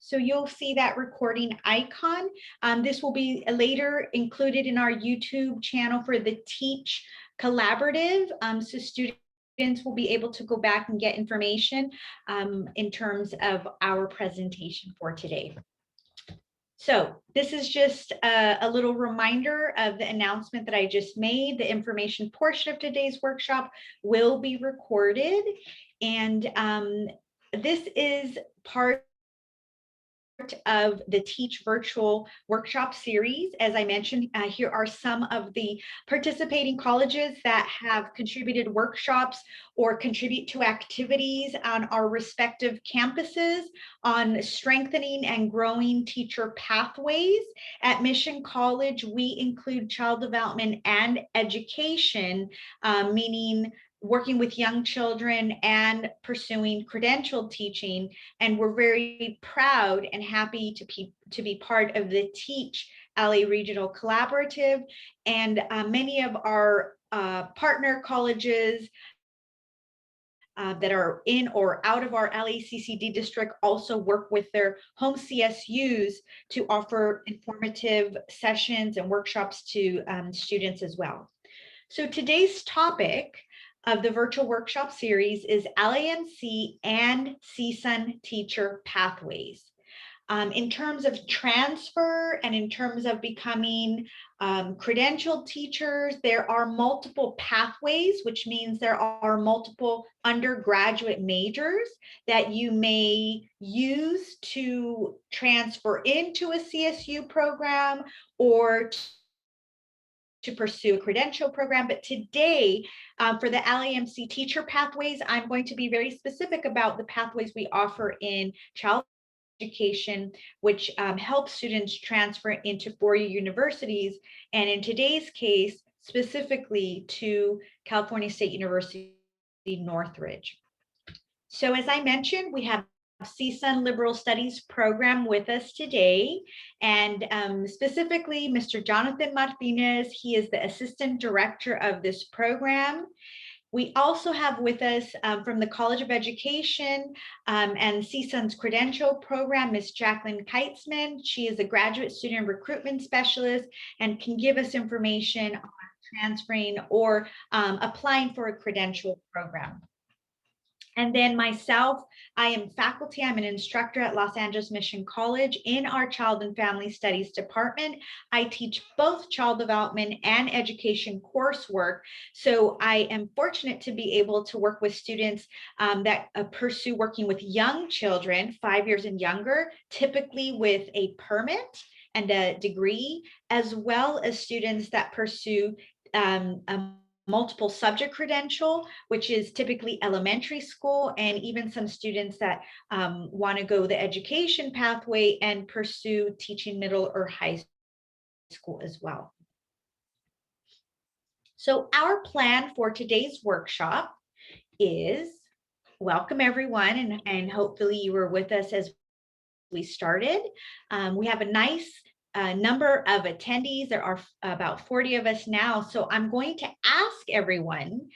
So you'll see that recording icon. This will be later included in our YouTube channel for the Teach Collaborative. So students will be able to go back and get information in terms of our presentation for today. So this is just a little reminder of the announcement that I just made. The information portion of today's workshop will be recorded. And this is part of the Teach Virtual Workshop Series. As I mentioned, here are some of the participating colleges that have contributed workshops or contribute to activities on our respective campuses on strengthening and growing teacher pathways. At Mission College, we include child development and education, meaning working with young children and pursuing credentialed teaching. And we're very proud and happy to be part of the Teach LA Regional Collaborative. And many of our partner colleges that are in or out of our LACCD district also work with their home CSUs to offer informative sessions and workshops to students as well. So today's topic of the virtual workshop series is LAMC and CSUN teacher pathways. In terms of transfer and in terms of becoming credentialed teachers, there are multiple pathways, which means there are multiple undergraduate majors that you may use to transfer into a CSU program or to pursue a credential program. But today, for the LAMC teacher pathways, I'm going to be very specific about the pathways we offer in child education, which helps students transfer into four-year universities, and in today's case, specifically to California State University, Northridge. So as I mentioned, we have CSUN Liberal Studies program with us today, and specifically Mr. Jonathan Martinez. He is the assistant director of this program. We also have with us from the College of Education and CSUN's Credential Program, Ms. Jaclyn Kietzman. She is a graduate student recruitment specialist and can give us information on transferring or applying for a credential program. And then myself, I am faculty. I'm an instructor at Los Angeles Mission College in our Child and Family Studies department. I teach both child development and education coursework. So I am fortunate to be able to work with students that pursue working with young children, 5 years and younger, typically with a permit and a degree, as well as students that pursue multiple subject credential, which is typically elementary school, and even some students that want to go the education pathway and pursue teaching middle or high school as well. So our plan for today's workshop is welcome everyone, and hopefully you were with us as we started. We have a nice number of attendees. There are about 40 of us now. So I'm going to ask everyone,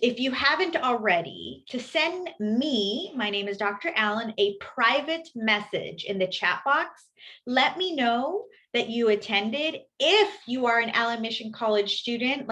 if you haven't already, to send me, my name is Dr. Allen, a private message in the chat box. Let me know that you attended. If you are an LA Mission College student,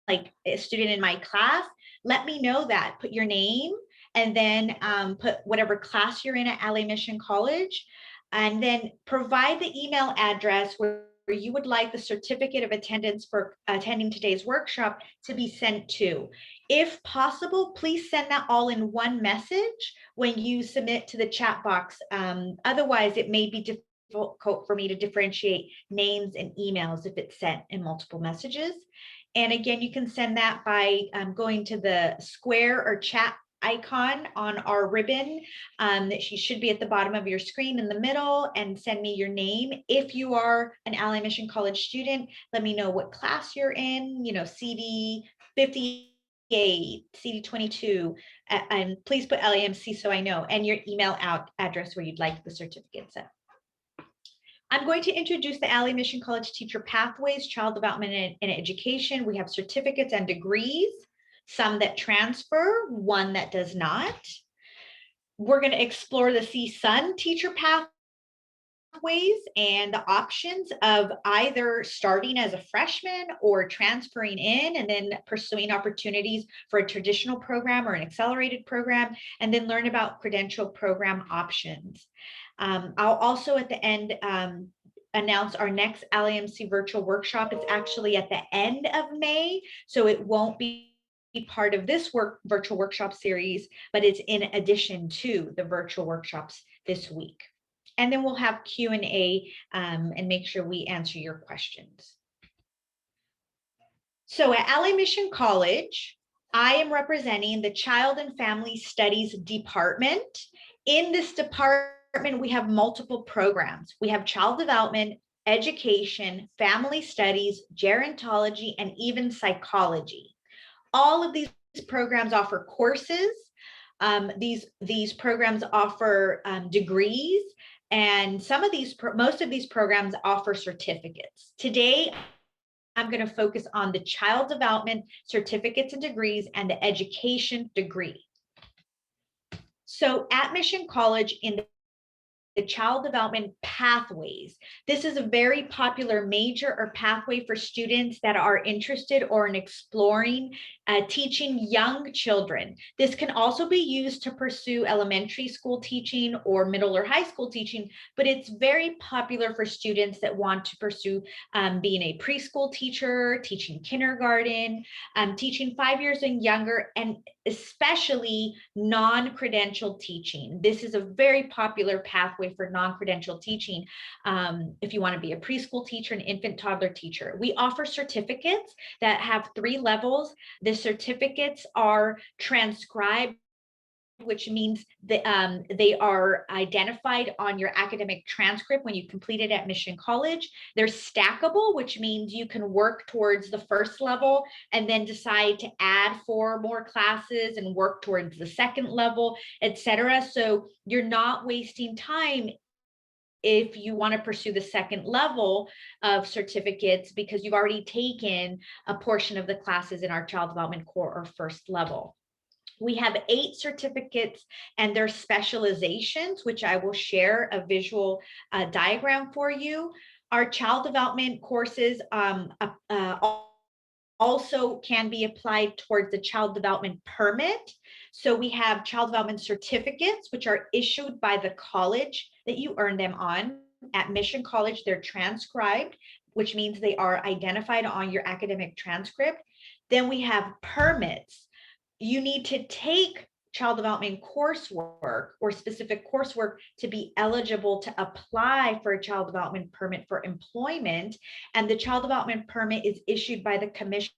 like a student in my class, let me know that. Put your name and then put whatever class you're in at LA Mission College. And then provide the email address where you would like the certificate of attendance for attending today's workshop to be sent to. If possible, please send that all in one message when you submit to the chat box. Otherwise, it may be difficult for me to differentiate names and emails if it's sent in multiple messages. And again, you can send that by going to the square or chat icon on our ribbon that should be at the bottom of your screen in the middle, and send me your name. If you are an LA Mission College student, let me know what class you're in, CD 58, CD 22, and please put LAMC so I know, and your email address where you'd like the certificate sent. I'm going to introduce the LA Mission College Teacher Pathways, Child Development and Education. We have certificates and degrees, some that transfer, one that does not. We're going to explore the CSUN teacher pathway, pathways and the options of either starting as a freshman or transferring in and then pursuing opportunities for a traditional program or an accelerated program, and then learn about credential program options. I'll also at the end announce our next LAMC virtual workshop. It's actually at the end of May, so it won't be part of this virtual workshop series, but it's in addition to the virtual workshops this week. And then we'll have Q&A and make sure we answer your questions. So at LA Mission College, I am representing the Child and Family Studies Department. In this department, we have multiple programs. We have child development, education, family studies, gerontology, and even psychology. All of these programs offer courses. These programs offer degrees, and most of these programs offer certificates. Today, I'm going to focus on the child development certificates and degrees and the education degree. So at Mission College, in the child development pathways, this is a very popular major or pathway for students that are interested or in exploring teaching young children. This can also be used to pursue elementary school teaching or middle or high school teaching, but it's very popular for students that want to pursue being a preschool teacher, teaching kindergarten, teaching 5 years and younger, and especially non-credentialed teaching. This is a very popular pathway for non-credential teaching. If you want to be a preschool teacher, an infant toddler teacher, we offer certificates that have 3 levels. The certificates are transcribed, which means that they are identified on your academic transcript when you complete it at Mission College. They're stackable, which means you can work towards the first level and then decide to add 4 more classes and work towards the second level, etc. So you're not wasting time if you want to pursue the second level of certificates, because you've already taken a portion of the classes in our child development core or first level. We have 8 certificates and their specializations, which I will share a visual diagram for you. Our child development courses also can be applied towards the child development permit. So we have child development certificates, which are issued by the college that you earn them on. At Mission College, they're transcribed, which means they are identified on your academic transcript. Then we have permits. You need to take child development coursework or specific coursework to be eligible to apply for a child development permit for employment. And the child development permit is issued by the Commission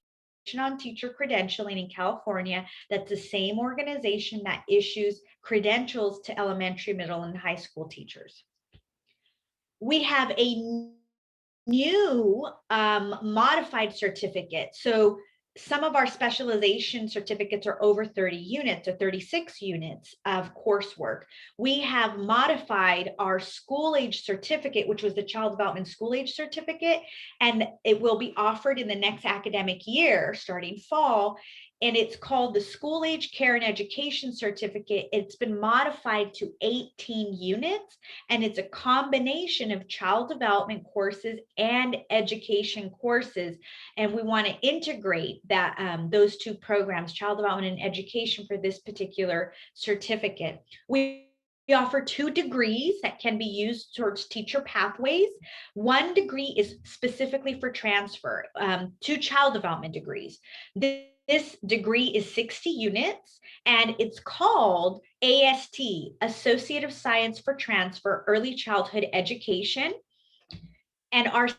on Teacher Credentialing in California. That's the same organization that issues credentials to elementary, middle, and high school teachers. We have a new modified certificate. So some of our specialization certificates are over 30 units or 36 units of coursework. We have modified our school age certificate, which was the child development school age certificate, and it will be offered in the next academic year, starting fall. And it's called the School Age Care and Education Certificate. It's been modified to 18 units, and it's a combination of child development courses and education courses. And we want to integrate that those 2 programs, child development and education, for this particular certificate. We offer 2 degrees that can be used towards teacher pathways. 1 degree is specifically for transfer, 2 child development degrees. This degree is 60 units, and it's called AST, Associate of Science for Transfer, Early Childhood Education. And our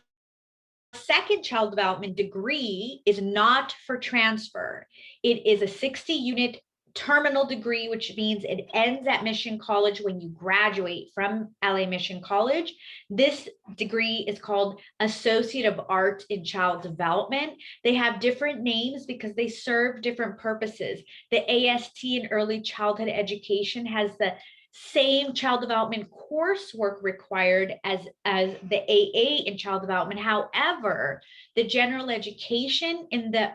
second child development degree is not for transfer. It is a 60-unit terminal degree, which means it ends at Mission College when you graduate from LA Mission College. This degree is called Associate of Arts in Child Development. They have different names because they serve different purposes. The AST in Early Childhood Education has the same child development coursework required as the AA in child development. However, the general education in the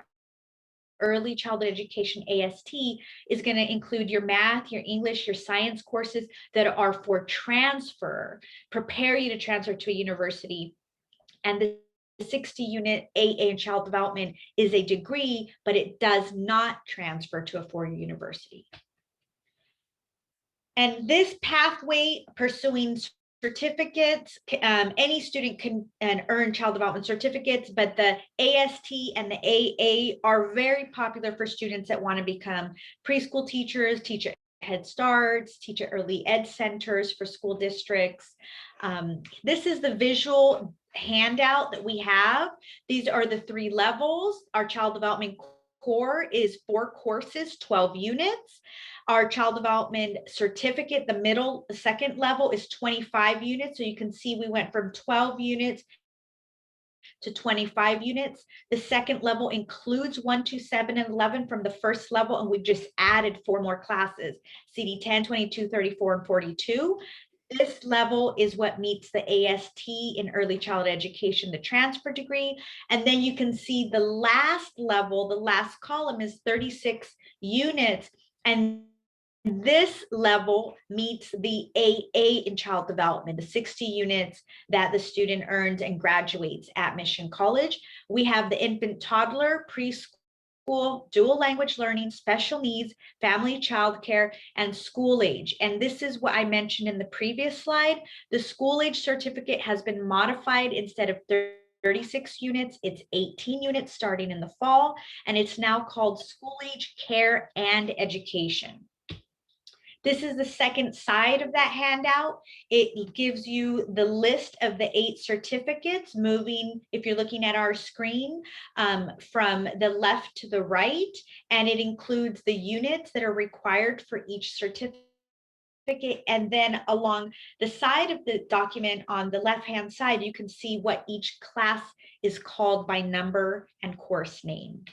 early childhood education AST is going to include your math, your English, your science courses that are for transfer, prepare you to transfer to a university. And the 60-unit AA in child development is a degree, but it does not transfer to a four-year university. And this pathway, pursuing certificates, any student can earn child development certificates, but the AST and the AA are very popular for students that want to become preschool teachers, teach at Head Starts, teach at early ed centers for school districts. This is the visual handout that we have. These are the 3 levels. Our child development core is 4 courses, 12 units. Our child development certificate, the second level is 25 units. So you can see we went from 12 units to 25 units. The second level includes 1, 2, 7, and 11 from the first level, and we've just added 4 more classes, CD 10, 22, 34, and 42. This level is what meets the AST in early childhood education, the transfer degree. And then you can see the last level, the last column is 36 units. And this level meets the AA in child development, the 60 units that the student earns and graduates at Mission College. We have the infant, toddler, preschool, dual language learning, special needs, family child care, and school age. And this is what I mentioned in the previous slide. The school age certificate has been modified. Instead of 36 units, it's 18 units starting in the fall, and it's now called school age care and education. This is the second side of that handout. It gives you the list of the 8 certificates, moving, if you're looking at our screen, from the left to the right, and it includes the units that are required for each certificate. And then along the side of the document on the left-hand side, you can see what each class is called by number and course name.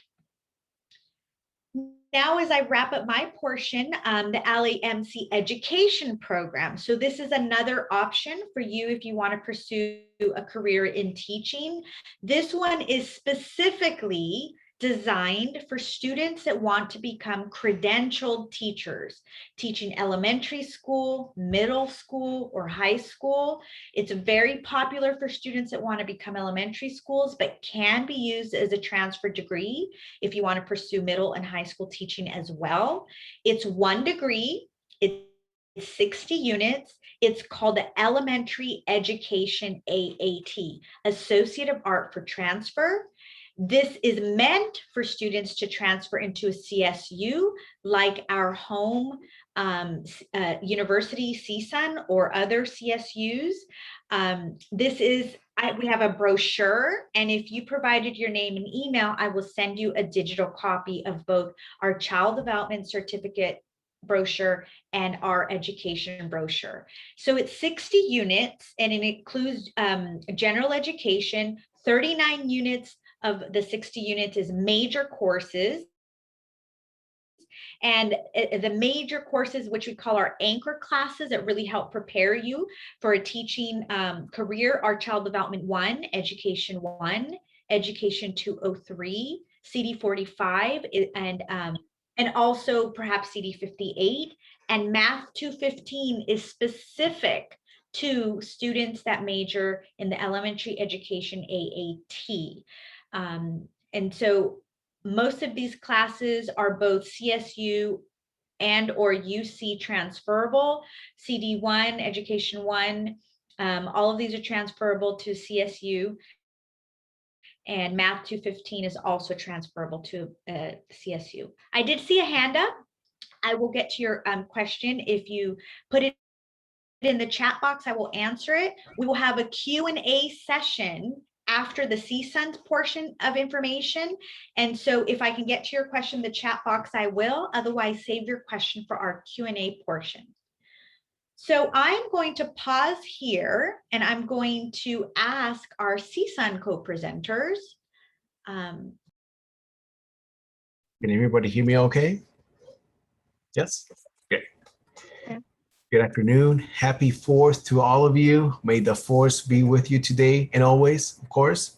Now, as I wrap up my portion, the LAMC education program. So this is another option for you if you want to pursue a career in teaching. This one is specifically designed for students that want to become credentialed teachers, teaching elementary school, middle school, or high school. It's very popular for students that want to become elementary schools, but can be used as a transfer degree if you want to pursue middle and high school teaching as well. It's 1 degree. It's 60 units. It's called the Elementary Education AAT, Associate of Art for Transfer. This is meant for students to transfer into a CSU, like our home university, CSUN, or other CSUs. We have a brochure, and if you provided your name and email, I will send you a digital copy of both our child development certificate brochure and our education brochure. So it's 60 units, and it includes general education. 39 units of the 60 units is major courses. And the major courses, which we call our anchor classes, that really help prepare you for a teaching career, are Child Development 1, Education 1, Education 203, CD 45, and also perhaps CD 58. And Math 215 is specific to students that major in the elementary education AAT. And so most of these classes are both CSU and or UC transferable. CD 1, Education 1, all of these are transferable to CSU. And Math 215 is also transferable to CSU. I did see a hand up. I will get to your question. If you put it in the chat box, I will answer it. We will have a Q&A session after the CSUN's portion of information. And so if I can get to your question in the chat box, I will. Otherwise, save your question for our Q&A portion. So I'm going to pause here, and I'm going to ask our CSUN co-presenters. Can everybody hear me okay? Yes? Okay. Yeah. Good afternoon. Happy 4th to all of you. May the force be with you today and always, of course.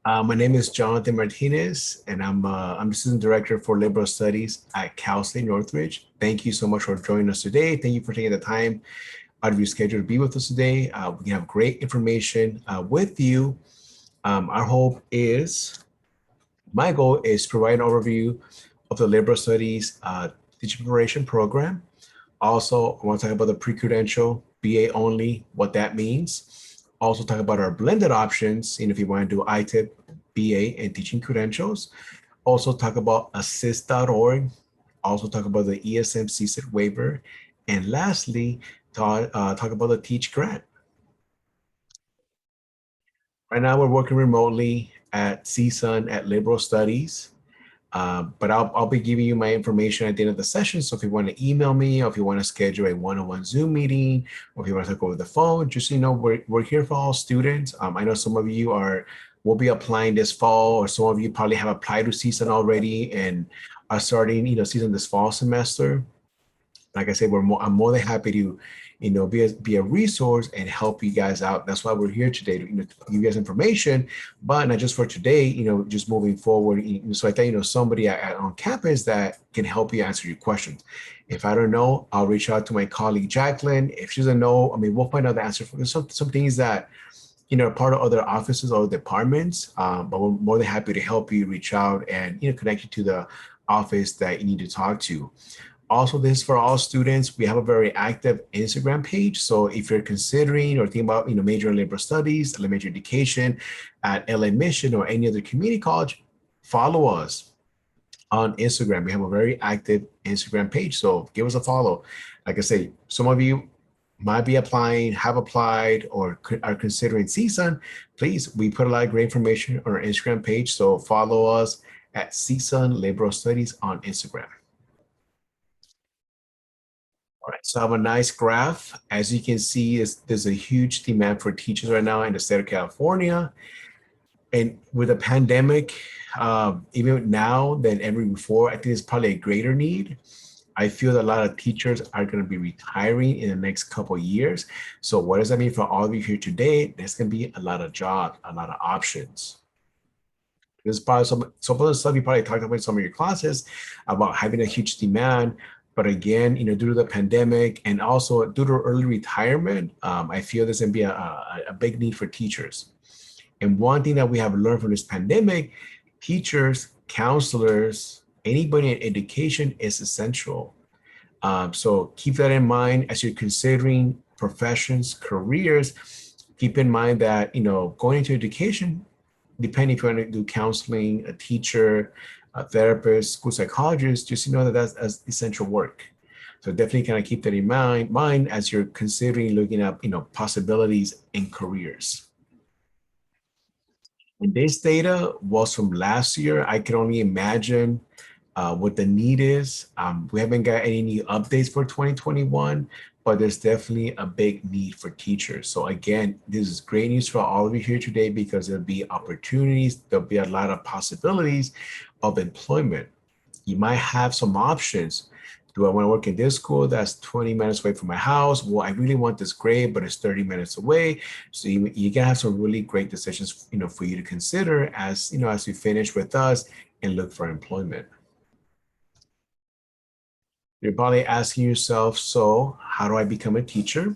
My name is Jonathan Martinez, and I'm Assistant Director for Liberal Studies at Cal State Northridge. Thank you so much for joining us today. Thank you for taking the time out of your schedule to be with us today. We can have great information with you. Our hope is, my goal is to provide an overview of the Liberal Studies teaching preparation program. Also, I want to talk about the pre-credential BA only, what that means. Also talk about our blended options, if you want to do ITIP, BA, and teaching credentials. Also talk about assist.org. Also talk about the ESM CSUN waiver. And lastly, talk about the Teach grant. Right now, we're working remotely at CSUN at Liberal Studies. But I'll be giving you my information at the end of the session. So if you want to email me, or if you want to schedule a one-on-one Zoom meeting, or if you want to talk over the phone, just so you know, we're here for all students. I know some of you will be applying this fall, or some of you probably have applied to CSUN already and are starting, CSUN this fall semester. Like I said, I'm more than happy to, be a resource and help you guys out. That's why we're here today to, to give you guys information, but not just for today, just moving forward. So I thought, somebody on campus that can help you answer your questions. If I don't know, I'll reach out to my colleague Jaclyn. If she doesn't know, we'll find out the answer for some things that, are part of other offices or departments, but we're more than happy to help you reach out and, connect you to the office that you need to talk to. Also, this is for all students. We have a very active Instagram page. So if you're considering or thinking about, major in liberal studies, elementary education at LA Mission or any other community college, follow us on Instagram. We have a very active Instagram page. So give us a follow. Like I say, some of you might be applying, have applied, or are considering CSUN. Please, we put a lot of great information on our Instagram page. So follow us at CSUN Liberal Studies on Instagram. All right, so I have a nice graph. As you can see, there's a huge demand for teachers right now in the state of California. And with the pandemic, even now than ever before, I think it's probably a greater need. I feel that a lot of teachers are going to be retiring in the next couple of years. So what does that mean for all of you here today? There's going to be a lot of jobs, a lot of options. This is probably some of the stuff you probably talked about in some of your classes about having a huge demand. But again, due to the pandemic and also due to early retirement, I feel there's going to be a big need for teachers. And one thing that we have learned from this pandemic, teachers, counselors, anybody in education is essential. So keep that in mind as you're considering professions, careers. Keep in mind that, going into education, depending if you want to do counseling, a teacher, a therapist, school psychologist, just know that that's essential work. So definitely kind of keep that in mind as you're considering looking at possibilities in careers. And this data was from last year. I can only imagine what the need is. We haven't got any new updates for 2021, but there's definitely a big need for teachers. So again, this is great news for all of you here today because there'll be opportunities, there'll be a lot of possibilities of employment. You might have some options. Do I want to work in this school that's 20 minutes away from my house? Well, I really want this grade, but it's 30 minutes away. So you can have some really great decisions, for you to consider as, as you finish with us and look for employment. You're probably asking yourself, so how do I become a teacher?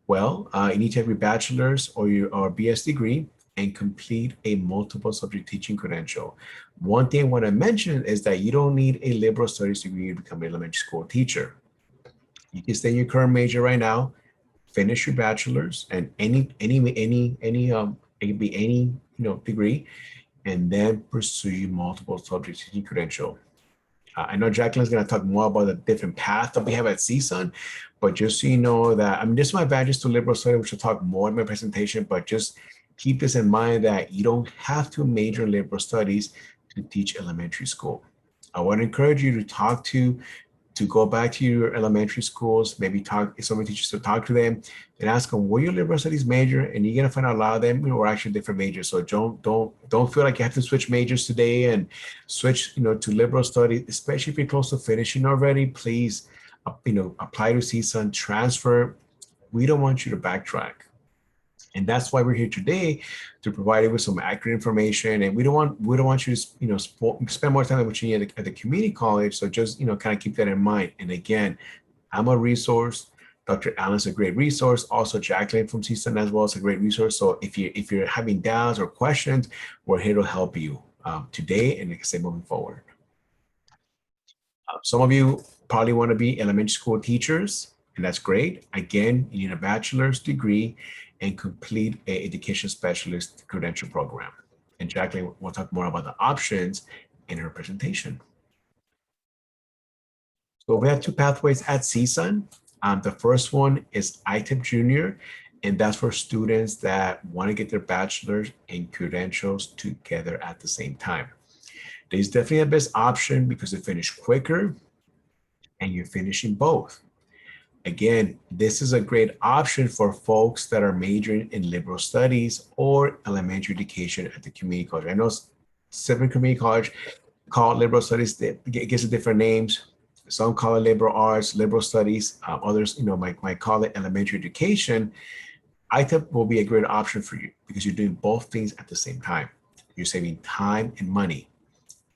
Well, you need to have your bachelor's or BS degree and complete a multiple subject teaching credential. One thing I want to mention is that you don't need a liberal studies degree to become an elementary school teacher. You can stay in your current major right now, finish your bachelor's and any degree, and then pursue your multiple subject teaching credential. I know Jaclyn is going to talk more about the different path that we have at CSUN, but just so you know that, this is my advantage to liberal studies, which I'll talk more in my presentation, but just keep this in mind that you don't have to major in liberal studies to teach elementary school. I want to encourage you to go back to your elementary schools, maybe if some teachers to talk to them and ask them, what your liberal studies major? And you're gonna find out a lot of them are actually different majors. So don't feel like you have to switch majors today and switch, to liberal studies, especially if you're close to finishing already. Please, apply to CSUN, transfer. We don't want you to backtrack. And that's why we're here today, to provide you with some accurate information. And we don't want you to, spend more time than what you need at the community college. So just, kind of keep that in mind. And again, I'm a resource. Dr. Allen's a great resource. Also, Jaclyn from CSUN as well is a great resource. So if you're having doubts or questions, we're here to help you today and, like I say, moving forward. Some of you probably want to be elementary school teachers, and that's great. Again, you need a bachelor's degree and complete an education specialist credential program. And Jaclyn will talk more about the options in her presentation. So we have two pathways at CSUN. The first one is ITIP Junior, and that's for students that want to get their bachelor's and credentials together at the same time. There's definitely a best option because you finish quicker and you're finishing both. Again, this is a great option for folks that are majoring in liberal studies or elementary education at the community college. I know several community college call it liberal studies, it gives it different names. Some call it liberal arts, liberal studies. Others, might call it elementary education. ITIP will be a great option for you because you're doing both things at the same time. You're saving time and money.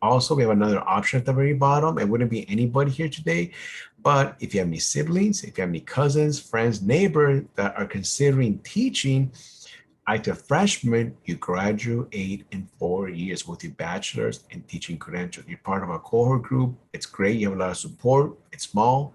Also, we have another option at the very bottom. It wouldn't be anybody here today, but if you have any siblings, if you have any cousins, friends, neighbors that are considering teaching, ITIP freshman, you graduate in 4 years with your bachelor's and teaching credentials. You're part of a cohort group. It's great. You have a lot of support. It's small.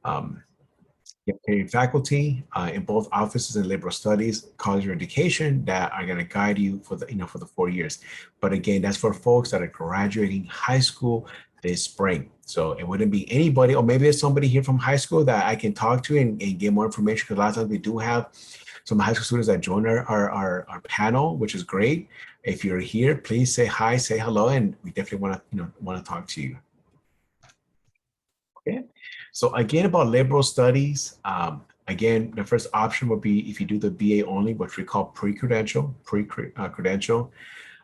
You have paying faculty in both offices and liberal studies, college or education that are going to guide you for the 4 years. But again, that's for folks that are graduating high school this spring. So it wouldn't be anybody, or maybe there's somebody here from high school that I can talk to and get more information, because a lot of times we do have some high school students that join our panel, which is great. If you're here, please say hi, say hello, and we definitely want to talk to you. Okay. So again, about liberal studies, again, the first option would be if you do the BA only, which we call pre-credential.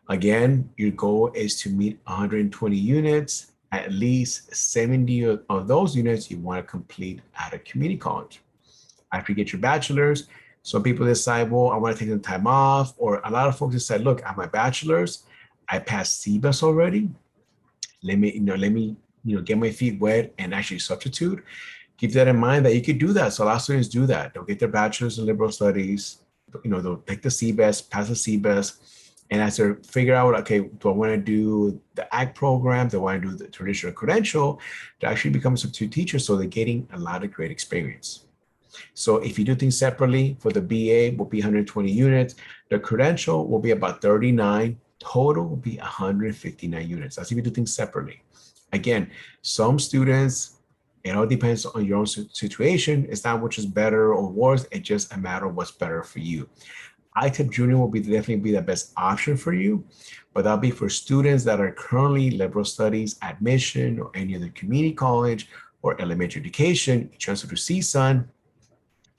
Again, your goal is to meet 120 units. At least 70 of those units you want to complete at a community college. After you get your bachelor's, some people decide, well, I want to take some time off, or a lot of folks decide, look, I have my bachelor's, I passed CBUS already. Let me get my feet wet and actually substitute. Keep that in mind that you could do that. So a lot of students do that. They'll get their bachelor's in liberal studies. They'll take the CBUS, pass the CBUS, and as they figure out, okay, do I want to do the ACT program? Do I want to do the traditional credential? To actually become a substitute teacher, so they're getting a lot of great experience. So if you do things separately, for the BA will be 120 units. The credential will be about 39. Total will be 159 units. That's if you do things separately. Again, some students, it all depends on your own situation. It's not which is better or worse. It's just a matter of what's better for you. ITIP Junior will definitely be the best option for you, but that'll be for students that are currently liberal studies, admission, or any other community college or elementary education. You transfer to CSUN,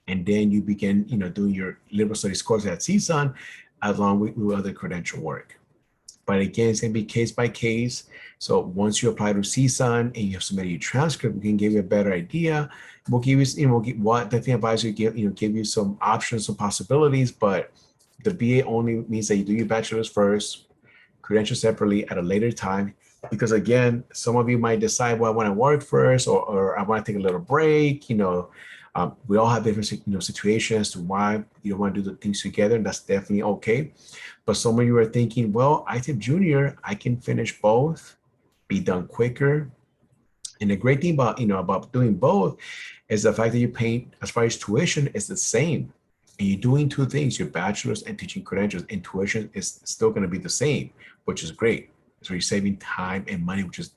and then you begin, doing your liberal studies course at CSUN along with other credential work. But again, it's going to be case by case. So once you apply to CSUN and you have submitted your transcript, we can give you a better idea. We'll give you, what the advisor give you some options, some possibilities. But the BA only means that you do your bachelor's first, credential separately at a later time. Because again, some of you might decide, well, I want to work first, or I want to take a little break. We all have different situations to why you don't want to do the things together, and that's definitely okay. But some of you are thinking, well, ITIP Junior, I can finish both, be done quicker. And the great thing about doing both is the fact that you're paying, as far as tuition, is the same. And you're doing two things, your bachelor's and teaching credentials, and tuition is still going to be the same, which is great. So you're saving time and money, which is,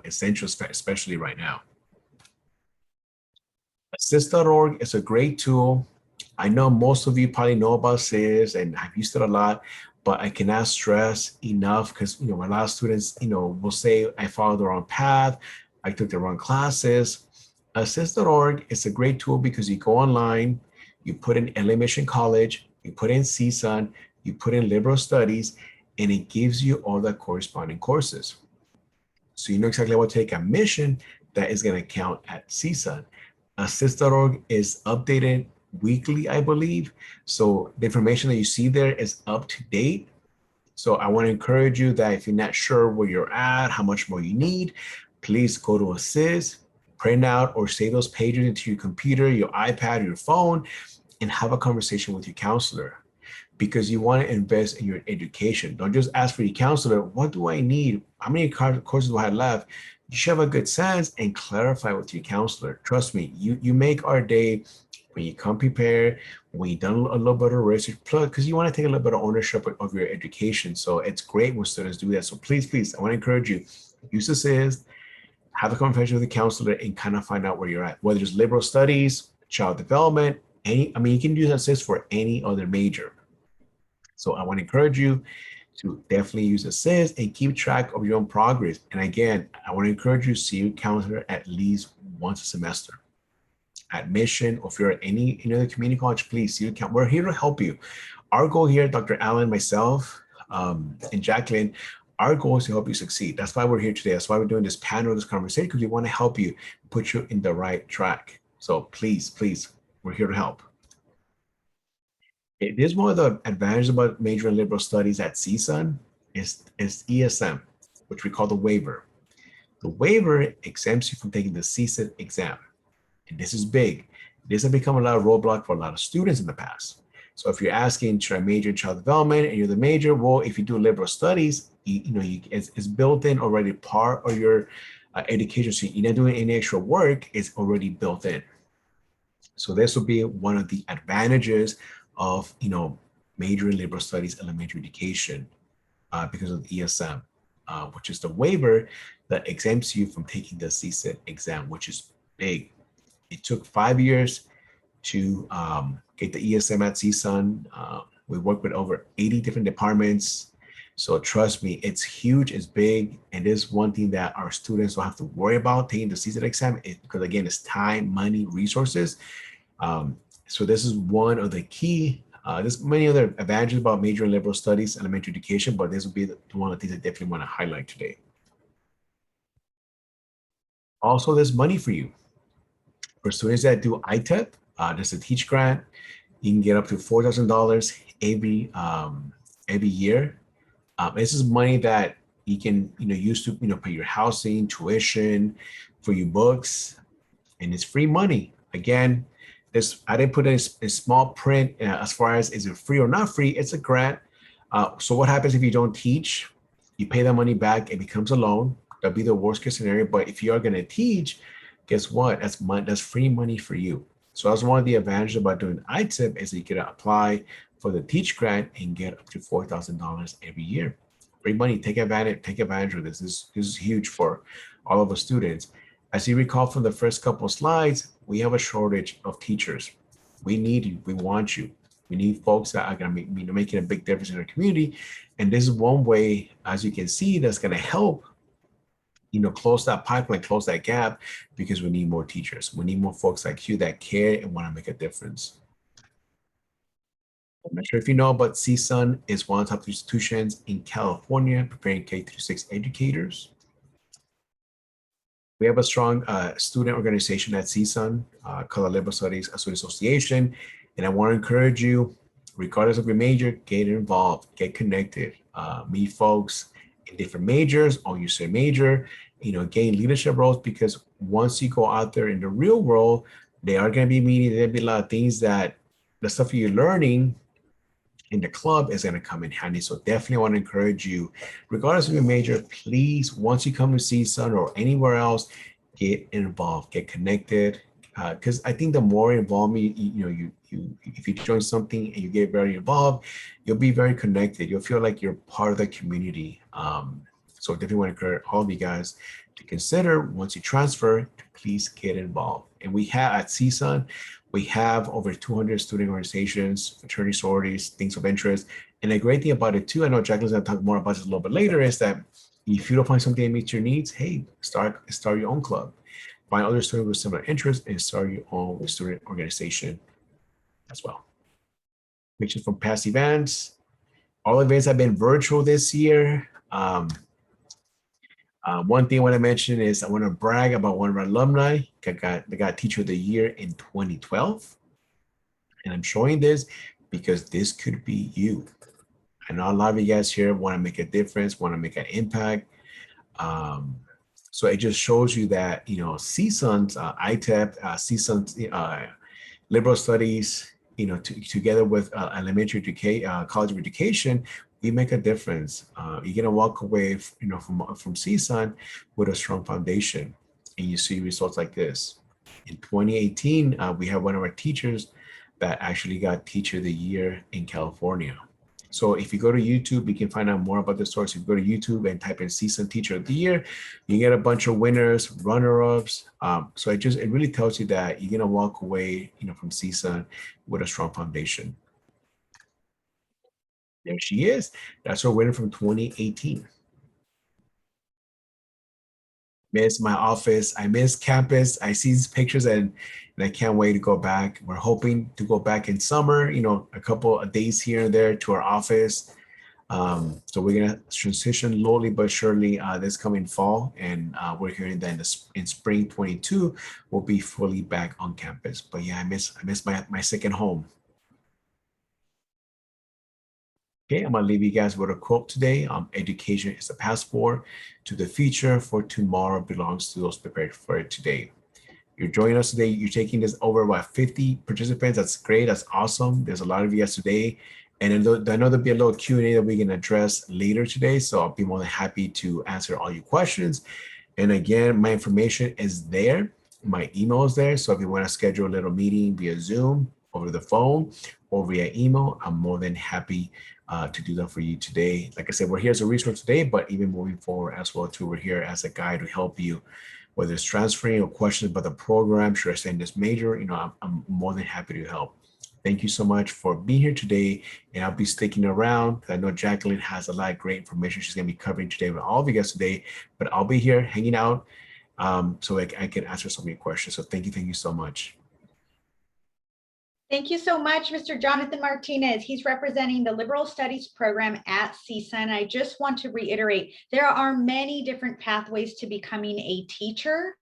essential, especially right now. Asst.org is a great tool. I know most of you probably know about SIS and have used it a lot, but I cannot stress enough, because a lot of students will say, I followed the wrong path, I took the wrong classes. Asst.org is a great tool because you go online, you put in LA Mission College, you put in CSUN, you put in liberal studies, and it gives you all the corresponding courses. So you know exactly what to take a mission that is going to count at CSUN. Asst.org is updated weekly, I believe. So the information that you see there is up to date. So I want to encourage you that if you're not sure where you're at, how much more you need, please go to Asst, print out or save those pages into your computer, your iPad, your phone, and have a conversation with your counselor, because you want to invest in your education. Don't just ask for your counselor, what do I need? How many courses do I have left? You should have a good sense and clarify with your counselor. Trust me, you make our day when you come prepared, when you've done a little bit of research, because you want to take a little bit of ownership of your education. So it's great when students do that. So please, I want to encourage you, use Assist, have a conversation with the counselor and kind of find out where you're at, whether it's liberal studies, child development, you can use Assist for any other major. So I want to encourage you to definitely use Assist and keep track of your own progress. And again, I want to encourage you to see your counselor at least once a semester. Admission, or if you're at any other community college, please see your counselor. We're here to help you. Our goal here, Dr. Allen, myself, and Jaclyn, our goal is to help you succeed. That's why we're here today. That's why we're doing this panel, this conversation, because we want to help you, put you in the right track. So please, we're here to help. It is one of the advantages about majoring in liberal studies at CSUN is ESM, which we call the waiver. The waiver exempts you from taking the CSUN exam. And this is big. This has become a lot of roadblock for a lot of students in the past. So if you're asking, should I major in child development, and you're the major, well, if you do liberal studies, it's built in already, part of your education. So you're not doing any extra work, it's already built in. So this will be one of the advantages of major in liberal studies elementary education because of the ESM, which is the waiver that exempts you from taking the CSUN exam, which is big. It took 5 years to get the ESM at CSUN. We work with over 80 different departments. So trust me, it's huge, it's big, and this is one thing that our students don't have to worry about taking the CSUN exam, because again, it's time, money, resources. So this is one of the key, there's many other advantages about majoring in liberal studies, elementary education, but this will be one of the things I definitely want to highlight today. Also, there's money for you. For students that do ITEP, there's a Teach Grant. You can get up to $4,000 every year. This is money that you can use to pay your housing, tuition, for your books, and it's free money. Again, I didn't put in a small print as far as is it free or not free. It's a grant. So what happens if you don't teach? You pay that money back. It becomes a loan. That'll be the worst case scenario. But if you are going to teach, guess what? That's free money for you. So that's one of the advantages about doing ITIP is that you can apply for the Teach Grant and get up to $4,000 every year. Free money. Take advantage of this. This is huge for all of the students. As you recall from the first couple of slides, we have a shortage of teachers. We need you. We want you. We need folks that are going to be making a big difference in our community. And this is one way, as you can see, that's going to help close that pipeline, close that gap, because we need more teachers. We need more folks like you that care and want to make a difference. I'm not sure if you know, but CSUN is one of the top institutions in California preparing K-6 educators. We have a strong student organization at CSUN called the Liberal Studies Student Association. And I want to encourage you, regardless of your major, get involved, get connected, meet folks in different majors or your same major, gain leadership roles, because once you go out there in the real world, they are going to be meeting, there'll be a lot of things that the stuff you're learning in the club is going to come in handy. So definitely want to encourage you, regardless of your major, please, once you come to CSUN or anywhere else, get involved, get connected. Because I think the more involvement, if you join something and you get very involved, you'll be very connected. You'll feel like you're part of the community. So definitely want to encourage all of you guys to consider, once you transfer, to please get involved. And we have at CSUN, we have over 200 student organizations, fraternity sororities, things of interest. And the great thing about it too, I know Jaclyn's going to talk more about this a little bit later, is that if you don't find something that meets your needs, hey, start your own club. Find other students with similar interests and start your own student organization as well. Pictures from past events. All events have been virtual this year. One thing I want to mention is I want to brag about one of our alumni that got Teacher of the Year in 2012. And I'm showing this because this could be you. I know a lot of you guys here want to make a difference, want to make an impact. So it just shows you that, CSUN's ITEP, CSUN's liberal studies, together with elementary education, college of education, we make a difference. You're gonna walk away, from CSUN with a strong foundation, and you see results like this. In 2018, we have one of our teachers that actually got Teacher of the Year in California. So if you go to YouTube, you can find out more about the story. So if you go to YouTube and type in CSUN Teacher of the Year, you get a bunch of winners, runner-ups. So it really tells you that you're gonna walk away, from CSUN with a strong foundation. There she is. That's our winner from 2018. Miss my office. I miss campus. I see these pictures and I can't wait to go back. We're hoping to go back in summer, a couple of days here and there to our office. So we're gonna transition slowly but surely this coming fall, and we're hearing that in spring 22 we'll be fully back on campus. But yeah, I miss my second home. Okay, I'm gonna leave you guys with a quote today. Education is a passport to the future, for tomorrow belongs to those prepared for it today. You're joining us today. You're taking this over about 50 participants. That's great. That's awesome. There's a lot of you guys today. And I know there'll be a little Q&A that we can address later today. So I'll be more than happy to answer all your questions. And again, my information is there. My email is there. So if you want to schedule a little meeting via Zoom, over the phone, or via email, I'm more than happy to do that for you today. Like I said, we're here as a resource today, but even moving forward as well too, we're here as a guide to help you, whether it's transferring or questions about the program, should I stay in this major, I'm more than happy to help. Thank you so much for being here today, and I'll be sticking around. I know Jaclyn has a lot of great information she's going to be covering today with all of you guys today, but I'll be here hanging out so I can answer so many questions. So thank you so much. Thank you so much, Mr. Jonathan Martinez. He's representing the Liberal Studies program at CSUN. I just want to reiterate, there are many different pathways to becoming a teacher,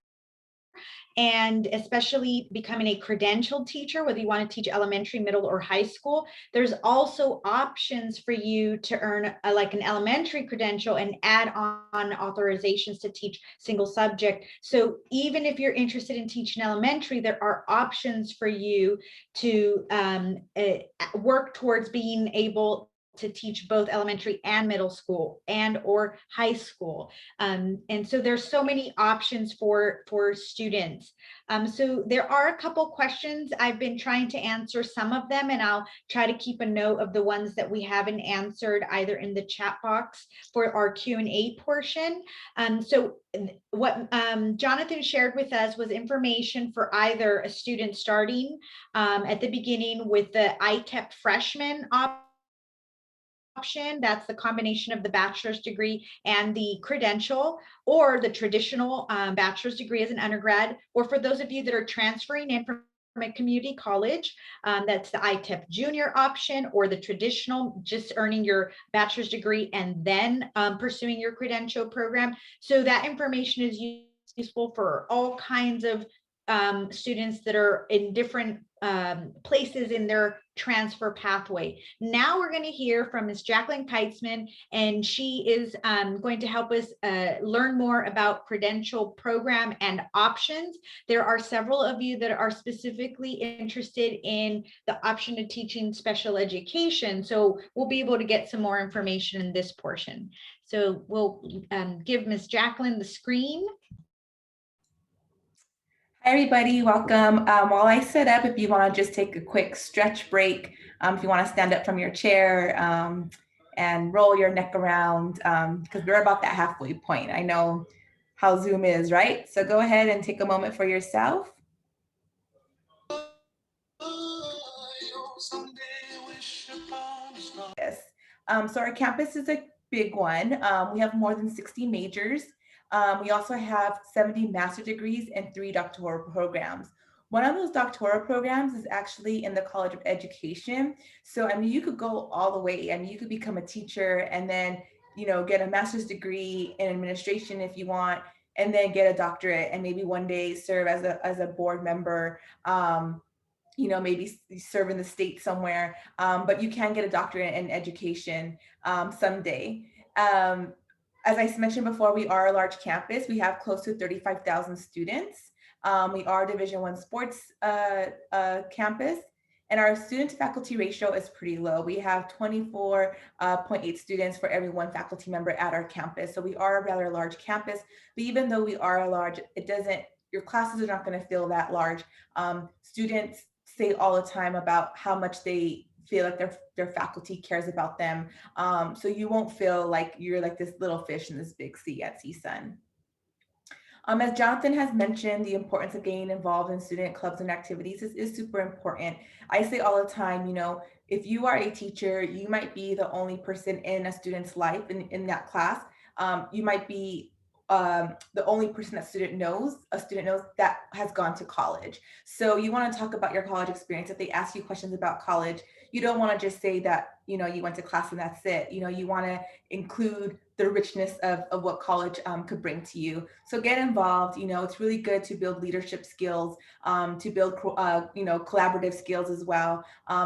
and especially becoming a credentialed teacher, whether you want to teach elementary, middle, or high school. There's also options for you to earn like an elementary credential and add on authorizations to teach single subject. So even if you're interested in teaching elementary, there are options for you to work towards being able to teach both elementary and middle school and or high school. And so there's so many options for students. So there are a couple questions. I've been trying to answer some of them, and I'll try to keep a note of the ones that we haven't answered either in the chat box for our Q&A portion. So what Jonathan shared with us was information for either a student starting at the beginning with the ITEP freshman option, that's the combination of the bachelor's degree and the credential, or the traditional bachelor's degree as an undergrad, or for those of you that are transferring in from a community college, that's the ITEP junior option, or the traditional, just earning your bachelor's degree and then pursuing your credential program. So that information is useful for all kinds of students that are in different places in their transfer pathway. Now we're going to hear from Ms. Jaclyn Kietzman, and she is going to help us learn more about credential program and options. There are several of you that are specifically interested in the option of teaching special education, so we'll be able to get some more information in this portion. So we'll give Ms. Jaclyn the screen. Hi, everybody. Welcome. While I sit up, if you want to just take a quick stretch break, if you want to stand up from your chair and roll your neck around, because we're about that halfway point. I know how Zoom is, right? So go ahead and take a moment for yourself. Yes. So our campus is a big one. We have more than 60 majors. We also have 70 master's degrees and 3 doctoral programs. One of those doctoral programs is actually in the College of Education. So, I mean, you could go all the way. I mean, you could become a teacher and then, get a master's degree in administration if you want, and then get a doctorate and maybe one day serve as a board member maybe serve in the state somewhere, but you can get a doctorate in education someday. As I mentioned before, we are a large campus. We have close to 35,000 students. We are a Division I sports campus, and our student to faculty ratio is pretty low. We have 24.8 students for every one faculty member at our campus. So we are a rather large campus, but even though we are a large, your classes are not going to feel that large. Students say all the time about how much they feel like their faculty cares about them. So you won't feel like you're like this little fish in this big sea at CSUN. As Jaclyn has mentioned, the importance of getting involved in student clubs and activities is super important. I say all the time, if you are a teacher, you might be the only person in a student's life in that class. You might be the only person a student knows that has gone to college. So you want to talk about your college experience. If they ask you questions about college, you don't want to just say that, you went to class and that's it. You want to include the richness of what college could bring to you. So get involved. It's really good to build leadership skills, to build, collaborative skills as well.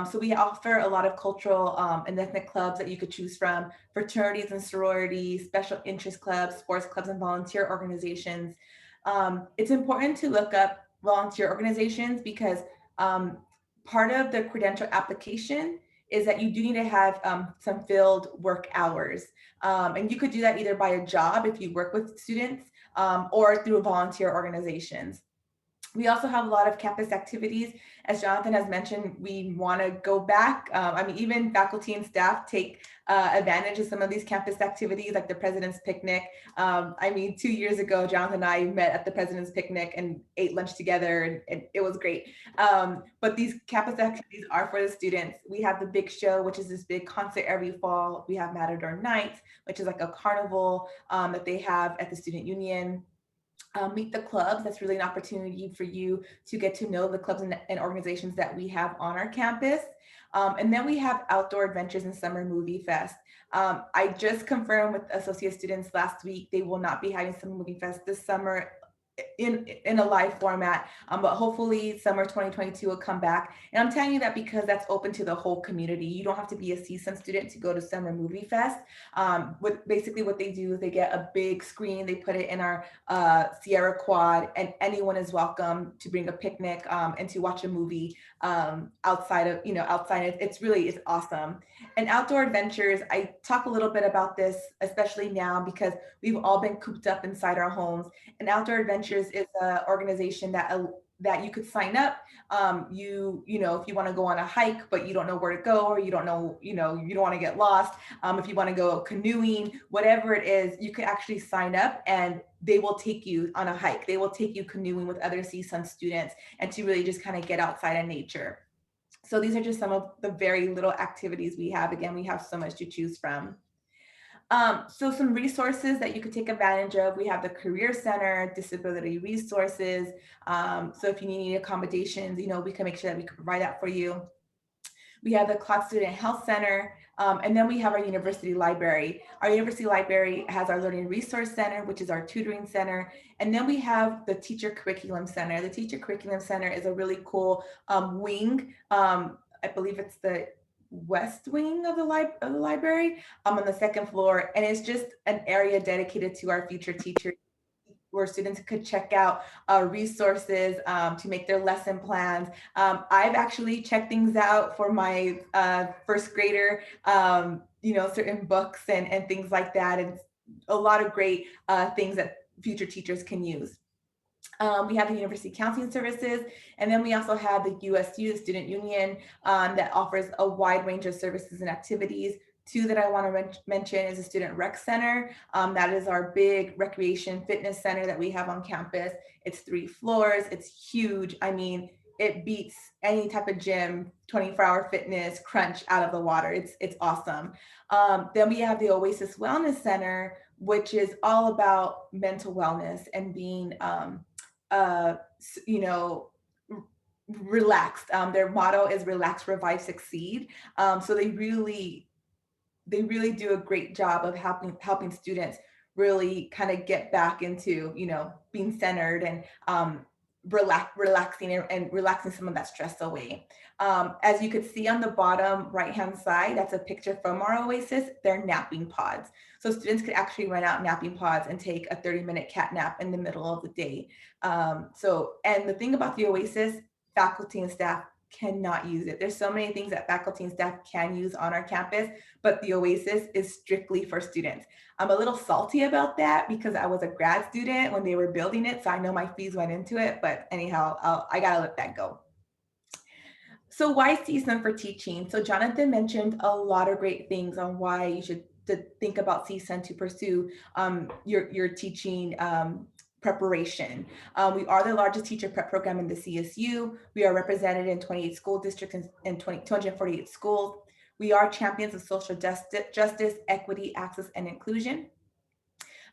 So we offer a lot of cultural and ethnic clubs that you could choose from, fraternities and sororities, special interest clubs, sports clubs, and volunteer organizations. It's important to look up volunteer organizations because part of the credential application is that you do need to have some filled work hours. And you could do that either by a job if you work with students or through volunteer organizations. We also have a lot of campus activities. As Jaclyn has mentioned, we want to go back. Even faculty and staff take advantage of some of these campus activities, like the President's Picnic. 2 years ago, Jaclyn and I met at the President's Picnic and ate lunch together, and it was great. But these campus activities are for the students. We have the Big Show, which is this big concert every fall. We have MATADOR Nights, which is like a carnival that they have at the Student Union. Meet the clubs. That's really an opportunity for you to get to know the clubs and organizations that we have on our campus. And then we have outdoor adventures and summer movie fest. I just confirmed with associate students last week, they will not be having summer movie fest this summer in a live format, but hopefully summer 2022 will come back. And I'm telling you that because that's open to the whole community. You don't have to be a CSUN student to go to Summer Movie Fest. Basically what they do is they get a big screen, they put it in our Sierra Quad, and anyone is welcome to bring a picnic and to watch a movie outside. It's awesome. And outdoor adventures, I talk a little bit about this, especially now because we've all been cooped up inside our homes. And Outdoor Adventures is an organization that you could sign up. If you want to go on a hike, but you don't know where to go, or you don't want to get lost. If you want to go canoeing, whatever it is, you could actually sign up and they will take you on a hike. They will take you canoeing with other CSUN students and to really just kind of get outside in nature. So these are just some of the very little activities we have. Again, we have so much to choose from. So some resources that you could take advantage of. We have the Career Center, disability resources. So if you need accommodations, we can make sure that we can provide that for you. We have the Clark Student Health Center, and then we have our university library. Our university library has our Learning Resource Center, which is our tutoring center. And then we have the Teacher Curriculum Center. The Teacher Curriculum Center is a really cool wing. I believe it's the west wing of the library on the second floor. And it's just an area dedicated to our future teachers, where students could check out resources to make their lesson plans. I've actually checked things out for my first grader, certain books and things like that. And a lot of great things that future teachers can use. We have the University Counseling Services, and then we also have the USU, the Student Union, that offers a wide range of services and activities. Two that I want to mention is the Student Rec Center. That is our big recreation fitness center that we have on campus. It's 3 floors. It's huge. It beats any type of gym, 24-hour fitness, crunch out of the water. It's awesome. Then we have the Oasis Wellness Center, which is all about mental wellness and being relaxed. Their motto is relax, revive, succeed. So they really do a great job of helping students really kind of get back into, being centered and relaxing and relaxing some of that stress away. As you could see on the bottom right-hand side, that's a picture from our Oasis. They're napping pods. So students could actually rent out napping pods and take a 30-minute cat nap in the middle of the day. And the thing about the Oasis, faculty and staff cannot use it. There's so many things that faculty and staff can use on our campus, but the Oasis is strictly for students. I'm a little salty about that because I was a grad student when they were building it, so I know my fees went into it, but anyhow, I gotta let that go. So why CSUN for teaching? So Jonathan mentioned a lot of great things on why you should think about CSUN to pursue your teaching preparation. We are the largest teacher prep program in the CSU. We are represented in 28 school districts and 248 schools. We are champions of social justice, equity, access, and inclusion.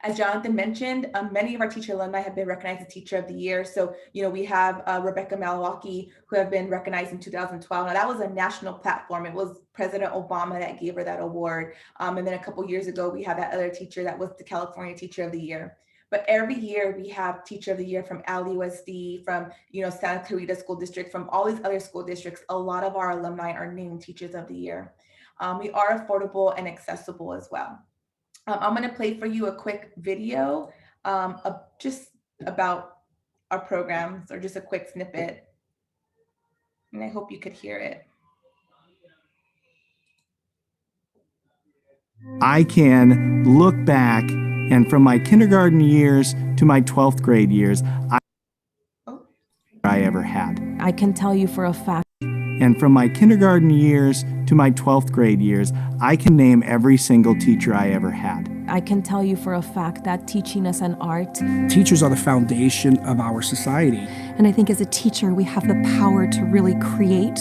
As Jonathan mentioned, many of our teacher alumni have been recognized as Teacher of the Year. So, we have Rebecca Malawaki, who have been recognized in 2012. Now, that was a national platform. It was President Obama that gave her that award. And then a couple years ago, we had that other teacher that was the California Teacher of the Year. But every year we have Teacher of the Year from LUSD, from Santa Clarita School District, from all these other school districts. A lot of our alumni are named Teachers of the Year. We are affordable and accessible as well. I'm going to play for you a quick video just about our programs, or just a quick snippet. And I hope you could hear it. I can look back, and from my kindergarten years to my 12th grade years, I ever had. I can tell you for a fact. And from my kindergarten years to my 12th grade years, I can name every single teacher I ever had. I can tell you for a fact that teaching is an art. Teachers are the foundation of our society. And I think as a teacher, we have the power to really create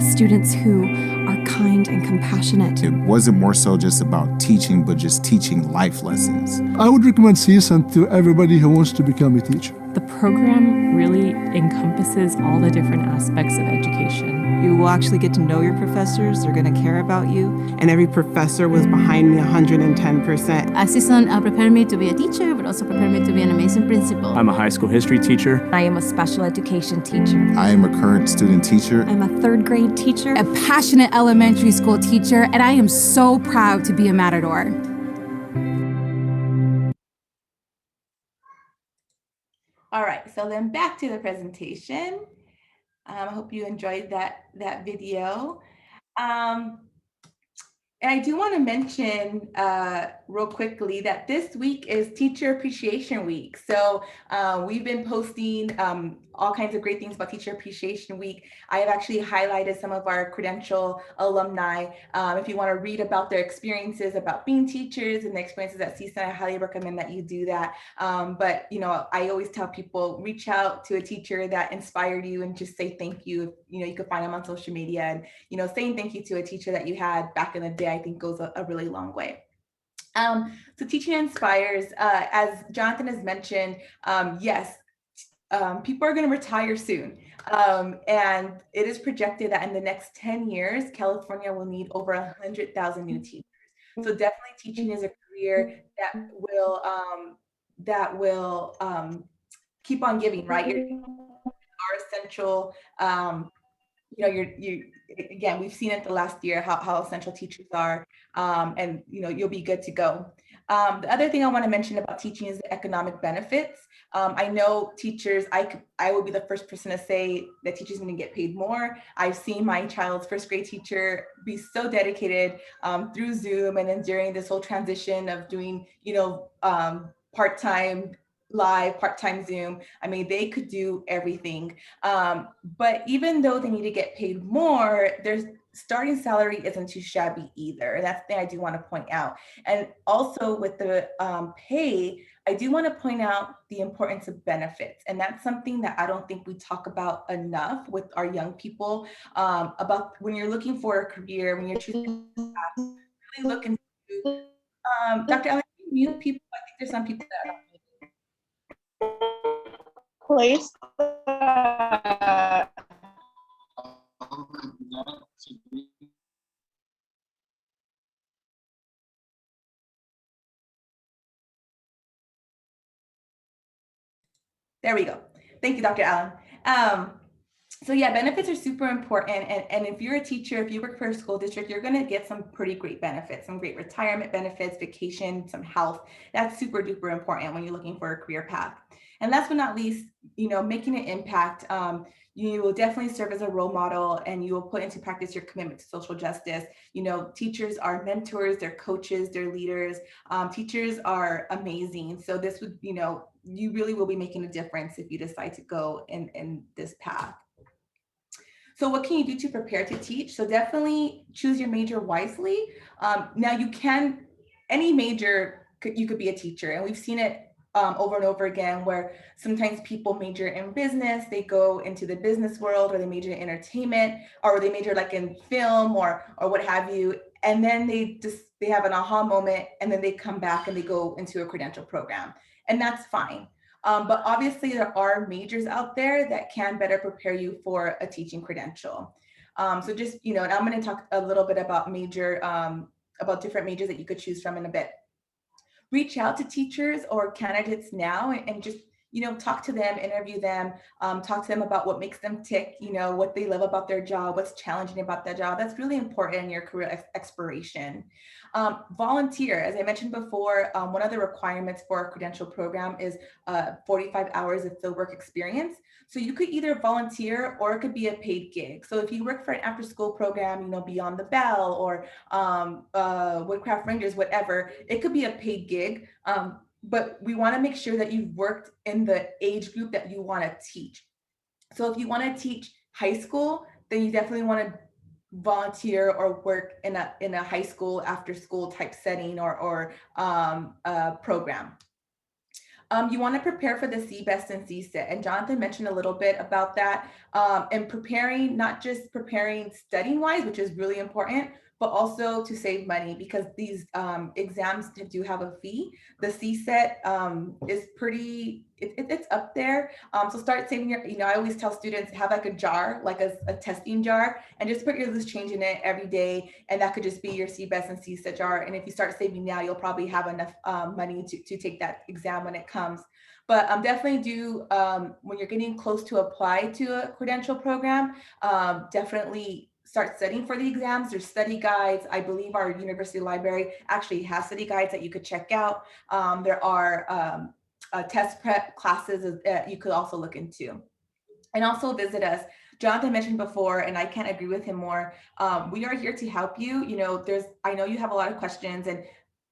students who are kind and compassionate. It wasn't more so just about teaching, but just teaching life lessons. I would recommend CSUN to everybody who wants to become a teacher. The program really encompasses all the different aspects of education. You will actually get to know your professors. They're going to care about you. And every professor was behind me 110%. CSUN prepared me to be a teacher, but also prepared me to be an amazing principal. I'm a high school history teacher. I am a special education teacher. I am a current student teacher. I'm a third grade teacher. A passionate elementary school teacher, and I am so proud to be a MATADOR. All right, so then back to the presentation. I hope you enjoyed that video. And I do want to mention real quickly that this week is Teacher Appreciation Week. So we've been posting all kinds of great things about Teacher Appreciation Week. I have actually highlighted some of our Credential alumni. If you want to read about their experiences about being teachers and the experiences at CSUN, I highly recommend that you do that. But I always tell people, reach out to a teacher that inspired you and just say thank you. You can find them on social media, and saying thank you to a teacher that you had back in the day, I think goes a really long way. So teaching inspires, as Jonathan has mentioned, yes, people are going to retire soon. And it is projected that in the next 10 years, California will need over 100,000 new teachers. So definitely teaching is a career that will keep on giving, right? You're essential. Again, we've seen it the last year how essential teachers are, and you'll be good to go. The other thing I want to mention about teaching is the economic benefits. I know teachers, I will be the first person to say that teachers are going to get paid more. I've seen my child's first grade teacher be so dedicated through Zoom, and then during this whole transition of doing, part-time live, part-time Zoom. I mean, they could do everything. But even though they need to get paid more, their starting salary isn't too shabby either. And that's the thing I do want to point out. And also with the pay, I do want to point out the importance of benefits. And that's something that I don't think we talk about enough with our young people, about when you're looking for a career, when you're choosing a path, really look into, Dr. Allen, mute people. I think there's some people that place There we go. Thank you, Dr. Allen. So yeah, benefits are super important. And if you're a teacher, if you work for a school district, you're gonna get some pretty great benefits, some great retirement benefits, vacation, some health. That's super duper important when you're looking for a career path. And last but not least, making an impact. You will definitely serve as a role model, and you will put into practice your commitment to social justice. Teachers are mentors, they're coaches, they're leaders. Teachers are amazing. So this would, you really will be making a difference if you decide to go in this path. So what can you do to prepare to teach? So definitely choose your major wisely. Now any major, you could be a teacher, and we've seen it over and over again, where sometimes people major in business, they go into the business world, or they major in entertainment, or they major like in film or what have you. And then they have an aha moment, and then they come back and they go into a credential program, and that's fine. But obviously there are majors out there that can better prepare you for a teaching credential. So just, and I'm going to talk a little bit about about different majors that you could choose from in a bit. Reach out to teachers or candidates now and just, talk to them, interview them, talk to them about what makes them tick, what they love about their job, what's challenging about their job. That's really important in your career exploration. Volunteer, as I mentioned before, one of the requirements for a credential program is 45 hours of fieldwork experience. So you could either volunteer or it could be a paid gig. So if you work for an after school program, Beyond the Bell or Woodcraft Rangers, whatever, it could be a paid gig. But we want to make sure that you've worked in the age group that you want to teach. So if you want to teach high school, then you definitely want to volunteer or work in a high school after school type setting or program. You want to prepare for the CBEST and CSUN, and Jonathan mentioned a little bit about that, and preparing, not just preparing studying wise, which is really important, but also to save money, because these exams do have a fee. The CSET is pretty, it's up there. So start saving your, I always tell students, have like a jar, like a testing jar, and just put your loose change in it every day. And that could just be your CBEST and CSET jar. And if you start saving now, you'll probably have enough money to take that exam when it comes. But definitely do, when you're getting close to apply to a credential program, definitely start studying for the exams. There's study guides. I believe our university library actually has study guides that you could check out. There are test prep classes that you could also look into. And also visit us. Jonathan mentioned before, and I can't agree with him more, we are here to help you. I know you have a lot of questions, and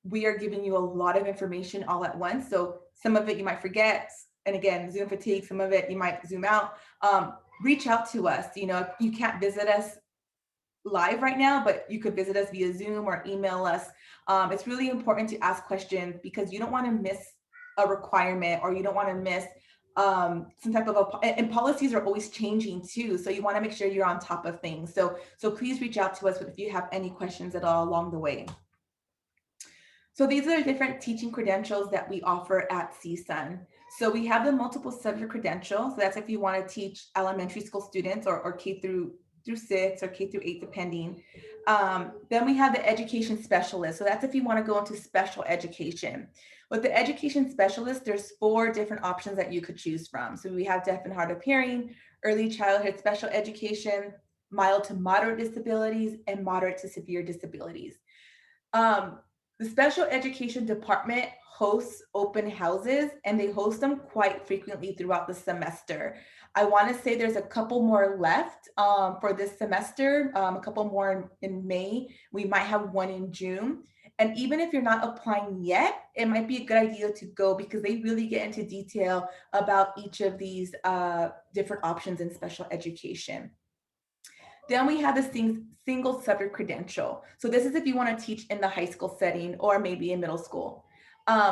we are giving you a lot of information all at once. So some of it you might forget. And again, Zoom fatigue, some of it you might zoom out. Reach out to us. You can't visit us live right now, but you could visit us via Zoom or email us. It's really important to ask questions, because you don't want to miss a requirement, or you don't want to miss some type of and policies are always changing too. So you want to make sure you're on top of things. So please reach out to us if you have any questions at all along the way. So these are the different teaching credentials that we offer at CSUN. So we have the multiple subject credential. So that's if you want to teach elementary school students or K through 6 or K through 8, depending. Then we have the education specialist. So that's if you want to go into special education. With the education specialist, there's 4 different options that you could choose from. So we have deaf and hard of hearing, early childhood special education, mild to moderate disabilities, and moderate to severe disabilities. The special education department hosts open houses, and they host them quite frequently throughout the semester. I want to say there's a couple more left for this semester, a couple more in May. We might have one in June. And even if you're not applying yet, it might be a good idea to go, because they really get into detail about each of these different options in special education. Then we have the single subject credential. So this is if you want to teach in the high school setting or maybe in middle school.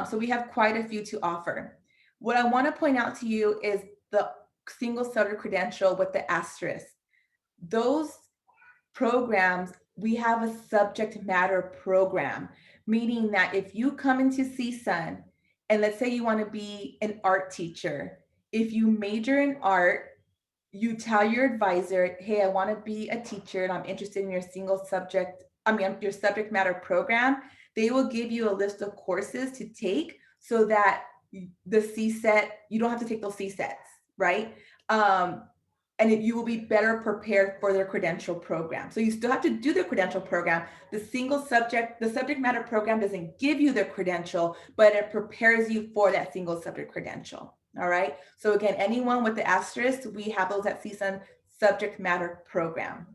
So we have quite a few to offer. What I want to point out to you is the single subject credential with the asterisk. Those programs, we have a subject matter program, meaning that if you come into CSUN and let's say you want to be an art teacher, if you major in art, you tell your advisor, hey, I want to be a teacher and I'm interested in your your subject matter program. They will give you a list of courses to take so that the CSET, you don't have to take those CSETs. right? And you will be better prepared for their credential program. So you still have to do the credential program. The subject matter program doesn't give you the credential, but it prepares you for that single subject credential. All right. So again, anyone with the asterisk, we have those at CSUN subject matter program.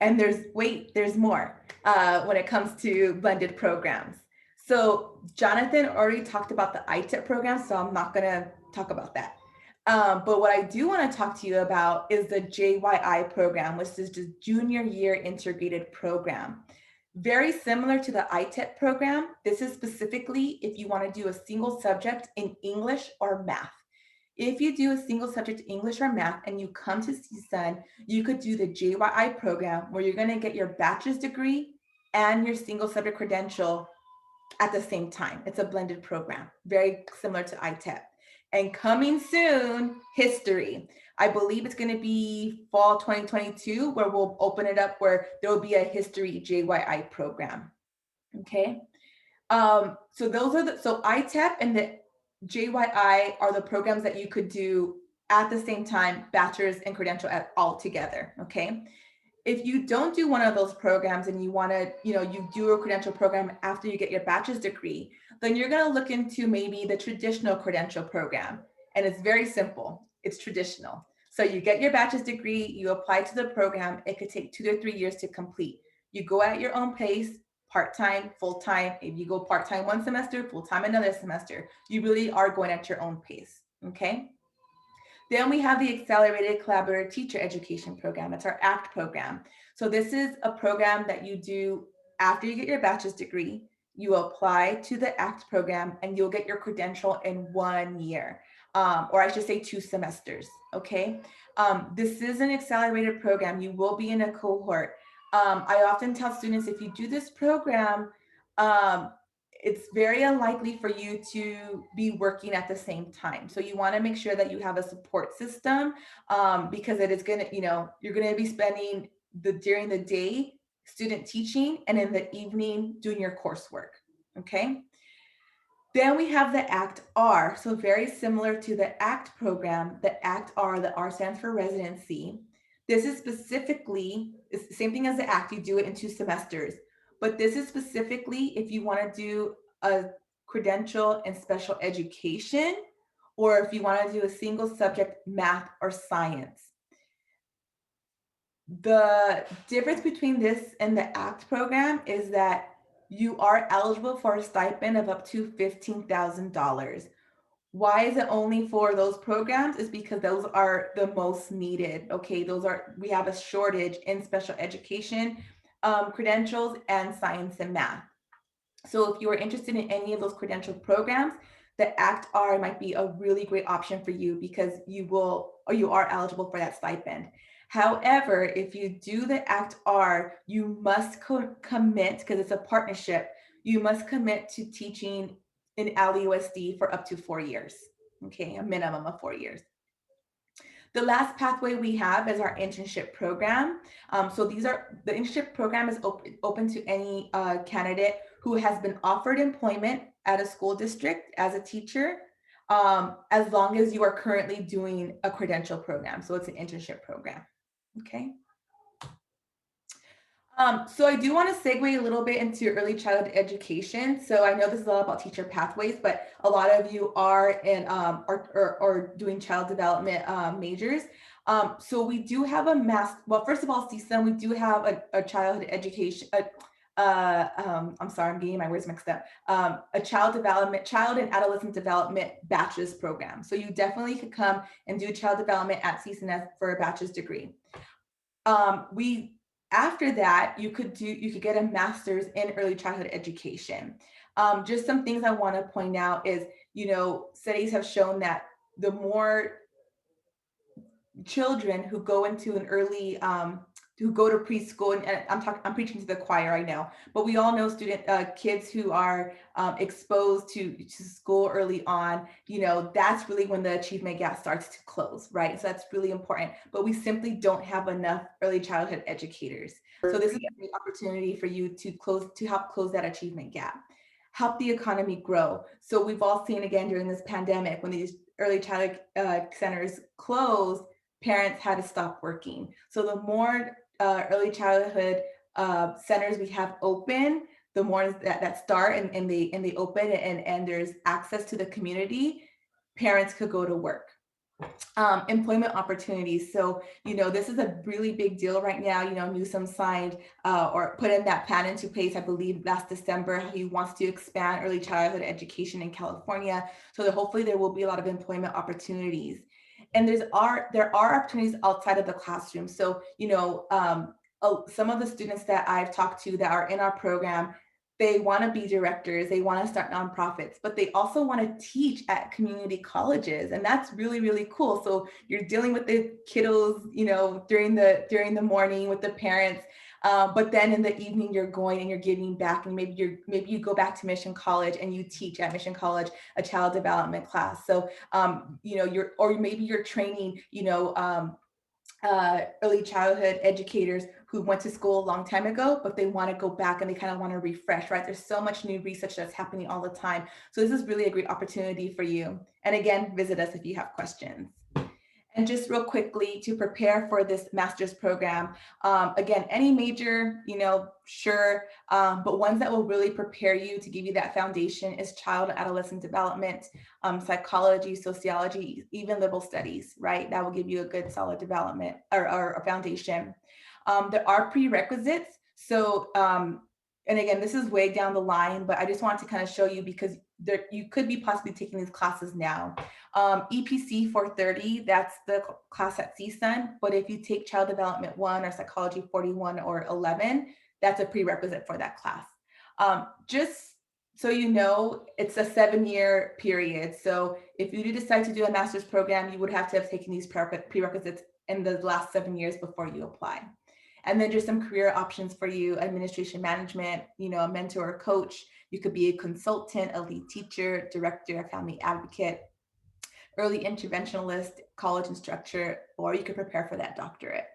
And there's more when it comes to blended programs. So Jonathan already talked about the ITEP program, so I'm not gonna talk about that. But what I do want to talk to you about is the JYI program, which is the Junior Year Integrated Program. Very similar to the ITEP program. This is specifically if you want to do a single subject in English or math. If you do a single subject English or math and you come to CSUN, you could do the JYI program where you're going to get your bachelor's degree and your single subject credential at the same time. It's a blended program, very similar to ITEP. And coming soon, history. I believe it's going to be fall 2022 where we'll open it up where there will be a history JYI program. Okay. So ITEP and the JYI are the programs that you could do at the same time, bachelor's and credential all together. Okay. If you don't do one of those programs and you want to, you do a credential program after you get your bachelor's degree, then you're going to look into maybe the traditional credential program. And it's very simple. It's traditional. So you get your bachelor's degree, you apply to the program. It could take 2 to 3 years to complete. You go at your own pace, part-time, full-time. If you go part-time one semester, full-time another semester, you really are going at your own pace. Okay. Then we have the Accelerated Collaborative Teacher Education Program. It's our ACT program. So this is a program that you do after you get your bachelor's degree. You apply to the ACT program and you'll get your credential in 1 year, or I should say 2 semesters, okay? This is an accelerated program. You will be in a cohort. I often tell students, if you do this program, it's very unlikely for you to be working at the same time. So you want to make sure that you have a support system because it is going to, you're going to be spending during the day student teaching and in the evening doing your coursework. Okay. Then we have the ACT-R. So very similar to the ACT program, the ACT-R, the R stands for residency. This is specifically, it's the same thing as the ACT, you do it in 2 semesters. But this is specifically if you want to do a credential in special education, or if you want to do a single subject, math or science. The difference between this and the ACT program is that you are eligible for a stipend of up to $15,000. Why is it only for those programs? Is because those are the most needed. Okay, we have a shortage in special education credentials and science and math. So if you are interested in any of those credential programs, the ACT-R might be a really great option for you because you are eligible for that stipend. However, if you do the ACT-R, you must commit, because it's a partnership, you must commit to teaching in LAUSD for up to 4 years. Okay, a minimum of 4 years. The last pathway we have is our internship program. So the internship program is open to any candidate who has been offered employment at a school district as a teacher, as long as you are currently doing a credential program. So it's an internship program, okay? So I do want to segue a little bit into early childhood education. So I know this is all about teacher pathways, but a lot of you are in or doing child development majors. So we do have well, first of all, CSUN, we do have a childhood education, I'm sorry, I'm getting my words mixed up. A child and adolescent development bachelor's program. So you definitely could come and do child development at CSUN for a bachelor's degree. After that, you could get a master's in early childhood education. Just some things I want to point out is, studies have shown that the more children who go into an early, who go to preschool, and I'm preaching to the choir, I know, but we all know kids who are exposed to school early on, that's really when the achievement gap starts to close, right? So that's really important, but we simply don't have enough early childhood educators. So this is a great opportunity for you to help close that achievement gap, help the economy grow. So we've all seen again during this pandemic, when these early childhood centers closed, parents had to stop working. So the more early childhood centers we have open, the more that start and they open and there's access to the community, parents could go to work. Employment opportunities. So, this is a really big deal right now. Newsom signed or put in that plan into place, I believe last December. He wants to expand early childhood education in California. So that hopefully there will be a lot of employment opportunities. And there are opportunities outside of the classroom. So, some of the students that I've talked to that are in our program, they want to be directors, they want to start nonprofits, but they also want to teach at community colleges. And that's really, really cool. So you're dealing with the kiddos, during the morning with the parents, but then in the evening you're going and you're giving back, and maybe you go back to Mission College and you teach at Mission College a child development class. So maybe you're training, early childhood educators who went to school a long time ago, but they want to go back and they kind of want to refresh, right? There's so much new research that's happening all the time. So this is really a great opportunity for you. And again, visit us if you have questions. And just real quickly, to prepare for this master's program, again, any major, sure, but ones that will really prepare you to give you that foundation is child and adolescent development, psychology, sociology, even liberal studies, right? That will give you a good solid development or a foundation. There are prerequisites. So, and again, this is way down the line, but I just wanted to kind of show you because you could be possibly taking these classes now. EPC 430, that's the class at CSUN, but if you take Child Development 1 or Psychology 41 or 11, that's a prerequisite for that class. Just so you know, it's a 7-year period. So if you do decide to do a master's program, you would have to have taken these prerequisites in the last 7 years before you apply. And then just some career options for you: administration management, a mentor or coach. You could be a consultant, a lead teacher, director, a family advocate, early interventionalist, college instructor, or you could prepare for that doctorate.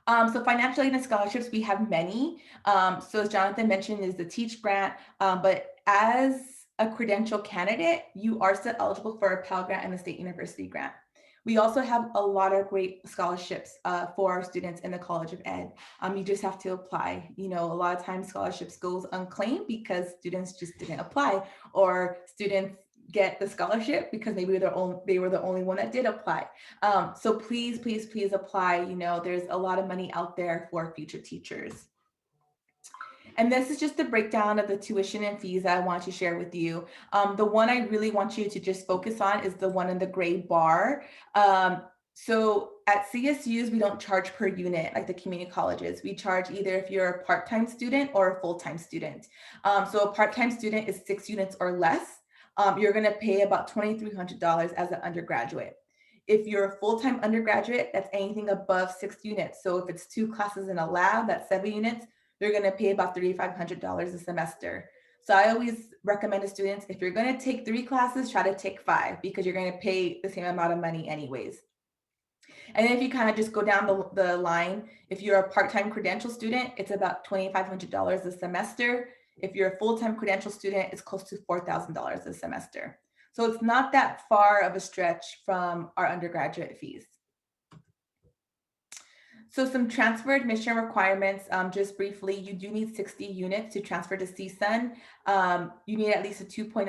So financial aid and scholarships, we have many. So as Jonathan mentioned, is the Teach Grant, but as a credential candidate, you are still eligible for a Pell Grant and a State University Grant. We also have a lot of great scholarships for our students in the College of Ed. You just have to apply. A lot of times scholarships goes unclaimed because students just didn't apply, or students get the scholarship because maybe they were the only one that did apply. So please, please, please apply. There's a lot of money out there for future teachers. And this is just the breakdown of the tuition and fees that I want to share with you. The one I really want you to just focus on is the one in the gray bar. So at CSUs, we don't charge per unit like the community colleges. We charge either if you're a part-time student or a full-time student. So a part-time student is 6 units or less. You're going to pay about $2,300 as an undergraduate. If you're a full-time undergraduate, that's anything above 6 units. So if it's 2 classes in a lab, that's 7 units. You're going to pay about $3,500 a semester. So I always recommend to students, if you're going to take 3 classes, try to take 5 because you're going to pay the same amount of money anyways. And then if you kind of just go down the line, if you're a part-time credential student, it's about $2,500 a semester. If you're a full-time credential student, it's close to $4,000 a semester. So it's not that far of a stretch from our undergraduate fees. So some transfer admission requirements, just briefly, you do need 60 units to transfer to CSUN. You need at least a 2.0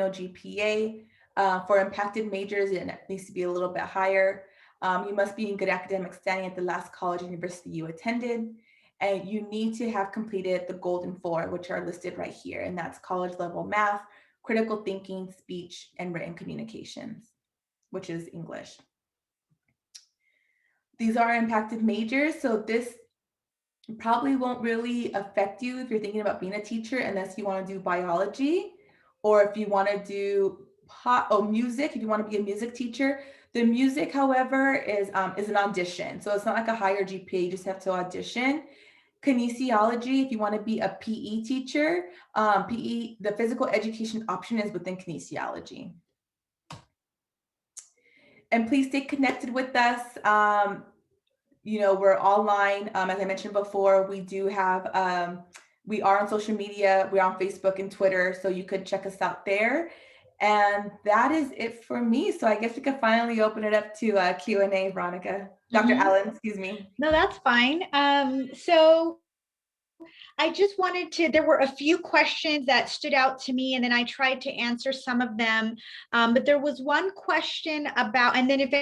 GPA. For impacted majors, it needs to be a little bit higher. You must be in good academic standing at the last college or university you attended. And you need to have completed the Golden 4, which are listed right here. And that's college level math, critical thinking, speech, and written communications, which is English. These are impacted majors, so this probably won't really affect you if you're thinking about being a teacher, unless you want to do biology, or if you want to do music, if you want to be a music teacher. The music, however, is an audition, so it's not like a higher GPA, you just have to audition. Kinesiology, if you want to be a PE teacher, the physical education option is within kinesiology. And please stay connected with us. We're online. As I mentioned before, we do have, we are on social media. We're on Facebook and Twitter, so you could check us out there. And that is it for me. So I guess we can finally open it up to Q&A, Veronica. Dr. Allen, excuse me. No, that's fine. So I just wanted to, there were a few questions that stood out to me, and then I tried to answer some of them. But there was one question about, and then if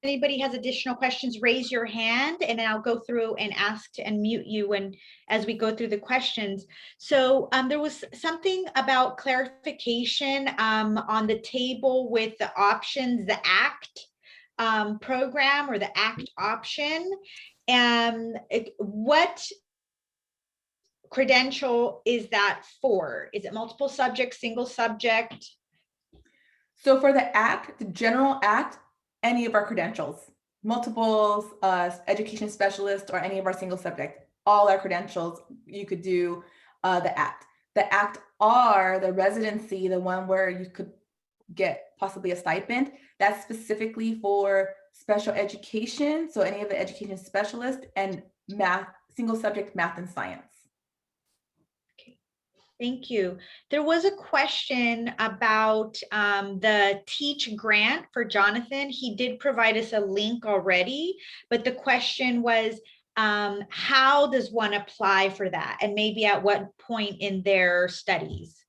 anybody has additional questions, raise your hand, and then I'll go through and ask to unmute you as we go through the questions. So there was something about clarification on the table with the options, the ACT program or the ACT option. And what credential is that for? Is it multiple subject, single subject? So for the ACT, the general ACT, any of our credentials, multiples, education specialist, or any of our single subject, all our credentials, you could do the ACT. The ACT R, the residency, the one where you could get possibly a stipend, that's specifically for special education. So any of the education specialists and math, single subject math and science. Thank you. There was a question about the Teach grant for Jonathan. He did provide us a link already, but the question was, how does one apply for that? And maybe at what point in their studies?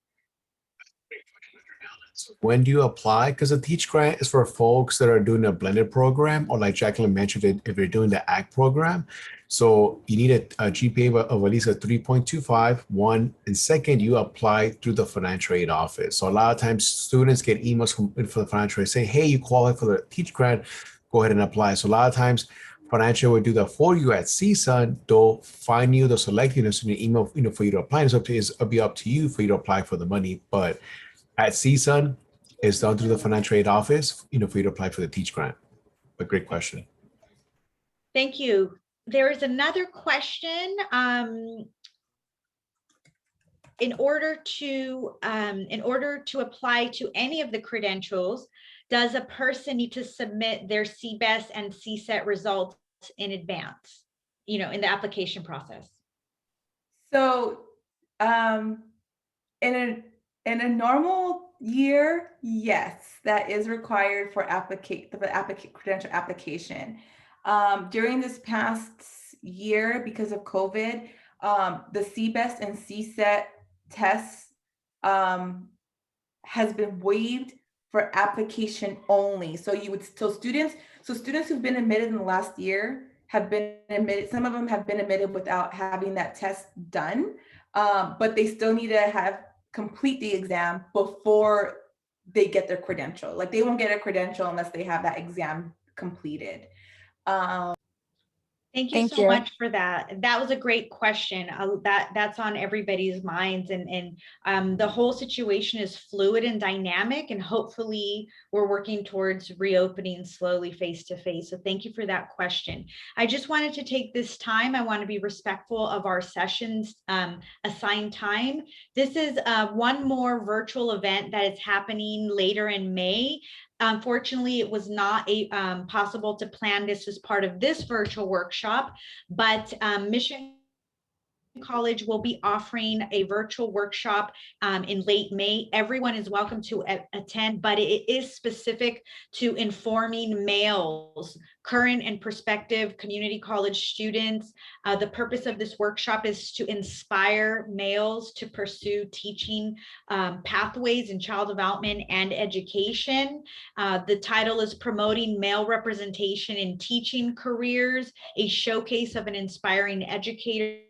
When do you apply? Because the Teach grant is for folks that are doing a blended program, or like Jaclyn mentioned, if you're doing the ACT program. So you need a GPA of at least a 3.25, one, and second, you apply through the financial aid office. So a lot of times students get emails from the financial aid saying, hey, you qualify for the Teach grant, go ahead and apply. So a lot of times financial would do that for you at CSUN. They'll find you, they'll select you, and send you an email, for you to apply. It'll be up to you for you to apply for the money. But at CSUN, it's done through the financial aid office, for you to apply for the Teach grant. But great question. Thank you. There is another question. In order to apply to any of the credentials, does a person need to submit their CBEST and CSET results in advance, in the application process? So in a normal year, yes, that is required for credential application. During this past year, because of COVID, the CBEST and CSET tests has been waived for application only. So students who've been admitted in the last year have been admitted. Some of them have been admitted without having that test done, but they still need to complete the exam before they get their credential. Like, they won't get a credential unless they have that exam completed. Thank you so much for that. That was a great question. That's on everybody's minds, and the whole situation is fluid and dynamic, and hopefully we're working towards reopening slowly face to face. So thank you for that question. I just wanted to take this time. I want to be respectful of our session's assigned time. This is one more virtual event that is happening later in May. Unfortunately, it was not possible to plan this as part of this virtual workshop, but Mission College will be offering a virtual workshop in late May. Everyone is welcome to attend, but it is specific to informing males, current and prospective community college students. The purpose of this workshop is to inspire males to pursue teaching pathways in child development and education. The title is Promoting Male Representation in Teaching Careers, a showcase of an inspiring educator.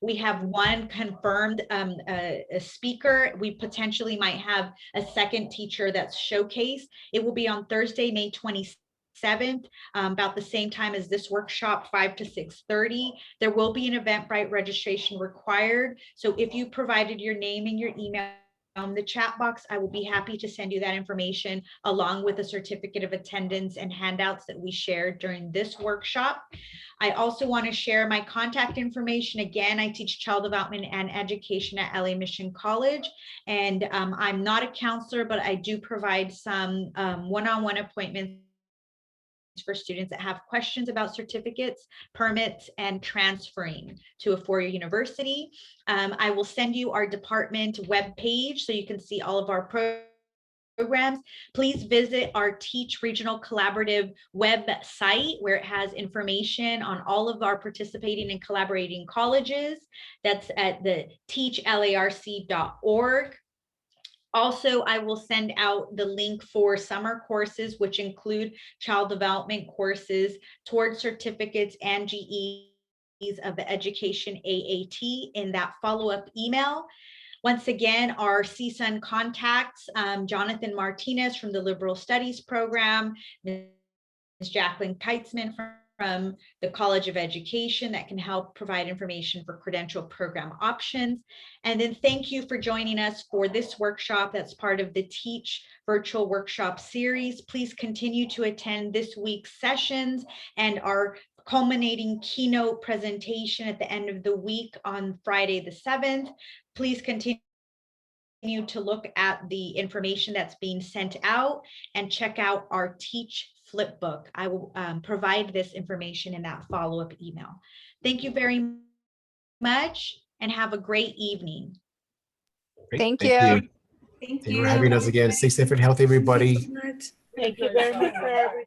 We have one confirmed a speaker. We potentially might have a second teacher that's showcased. It will be on Thursday, May 27th, about the same time as this workshop, 5 to 6:30. There will be an Eventbrite registration required. So if you provided your name and your email on the chat box, I will be happy to send you that information along with a certificate of attendance and handouts that we shared during this workshop. I also want to share my contact information. Again, I teach child development and education at LA Mission College, and I'm not a counselor, but I do provide some one-on-one appointments for students that have questions about certificates, permits, and transferring to a four-year university. I will send you our department webpage so you can see all of our programs. Please visit our Teach Regional Collaborative website where it has information on all of our participating and collaborating colleges. That's at the teachlarc.org. Also, I will send out the link for summer courses, which include child development courses towards certificates and GEs of the education AAT in that follow-up email. Once again, our CSUN contacts, Jonathan Martinez from the Liberal Studies program, Ms. Jaclyn Kietzman from the College of Education that can help provide information for credential program options. And then thank you for joining us for this workshop that's part of the Teach virtual workshop series. Please continue to attend this week's sessions and our culminating keynote presentation at the end of the week on Friday the 7th. Please continue to look at the information that's being sent out and check out our Teach Flipbook. I will provide this information in that follow-up email. Thank you very much and have a great evening. Great. Thank you. Thank Thank you you. for having us again. Stay safe and healthy, everybody. Thank you very much for everything.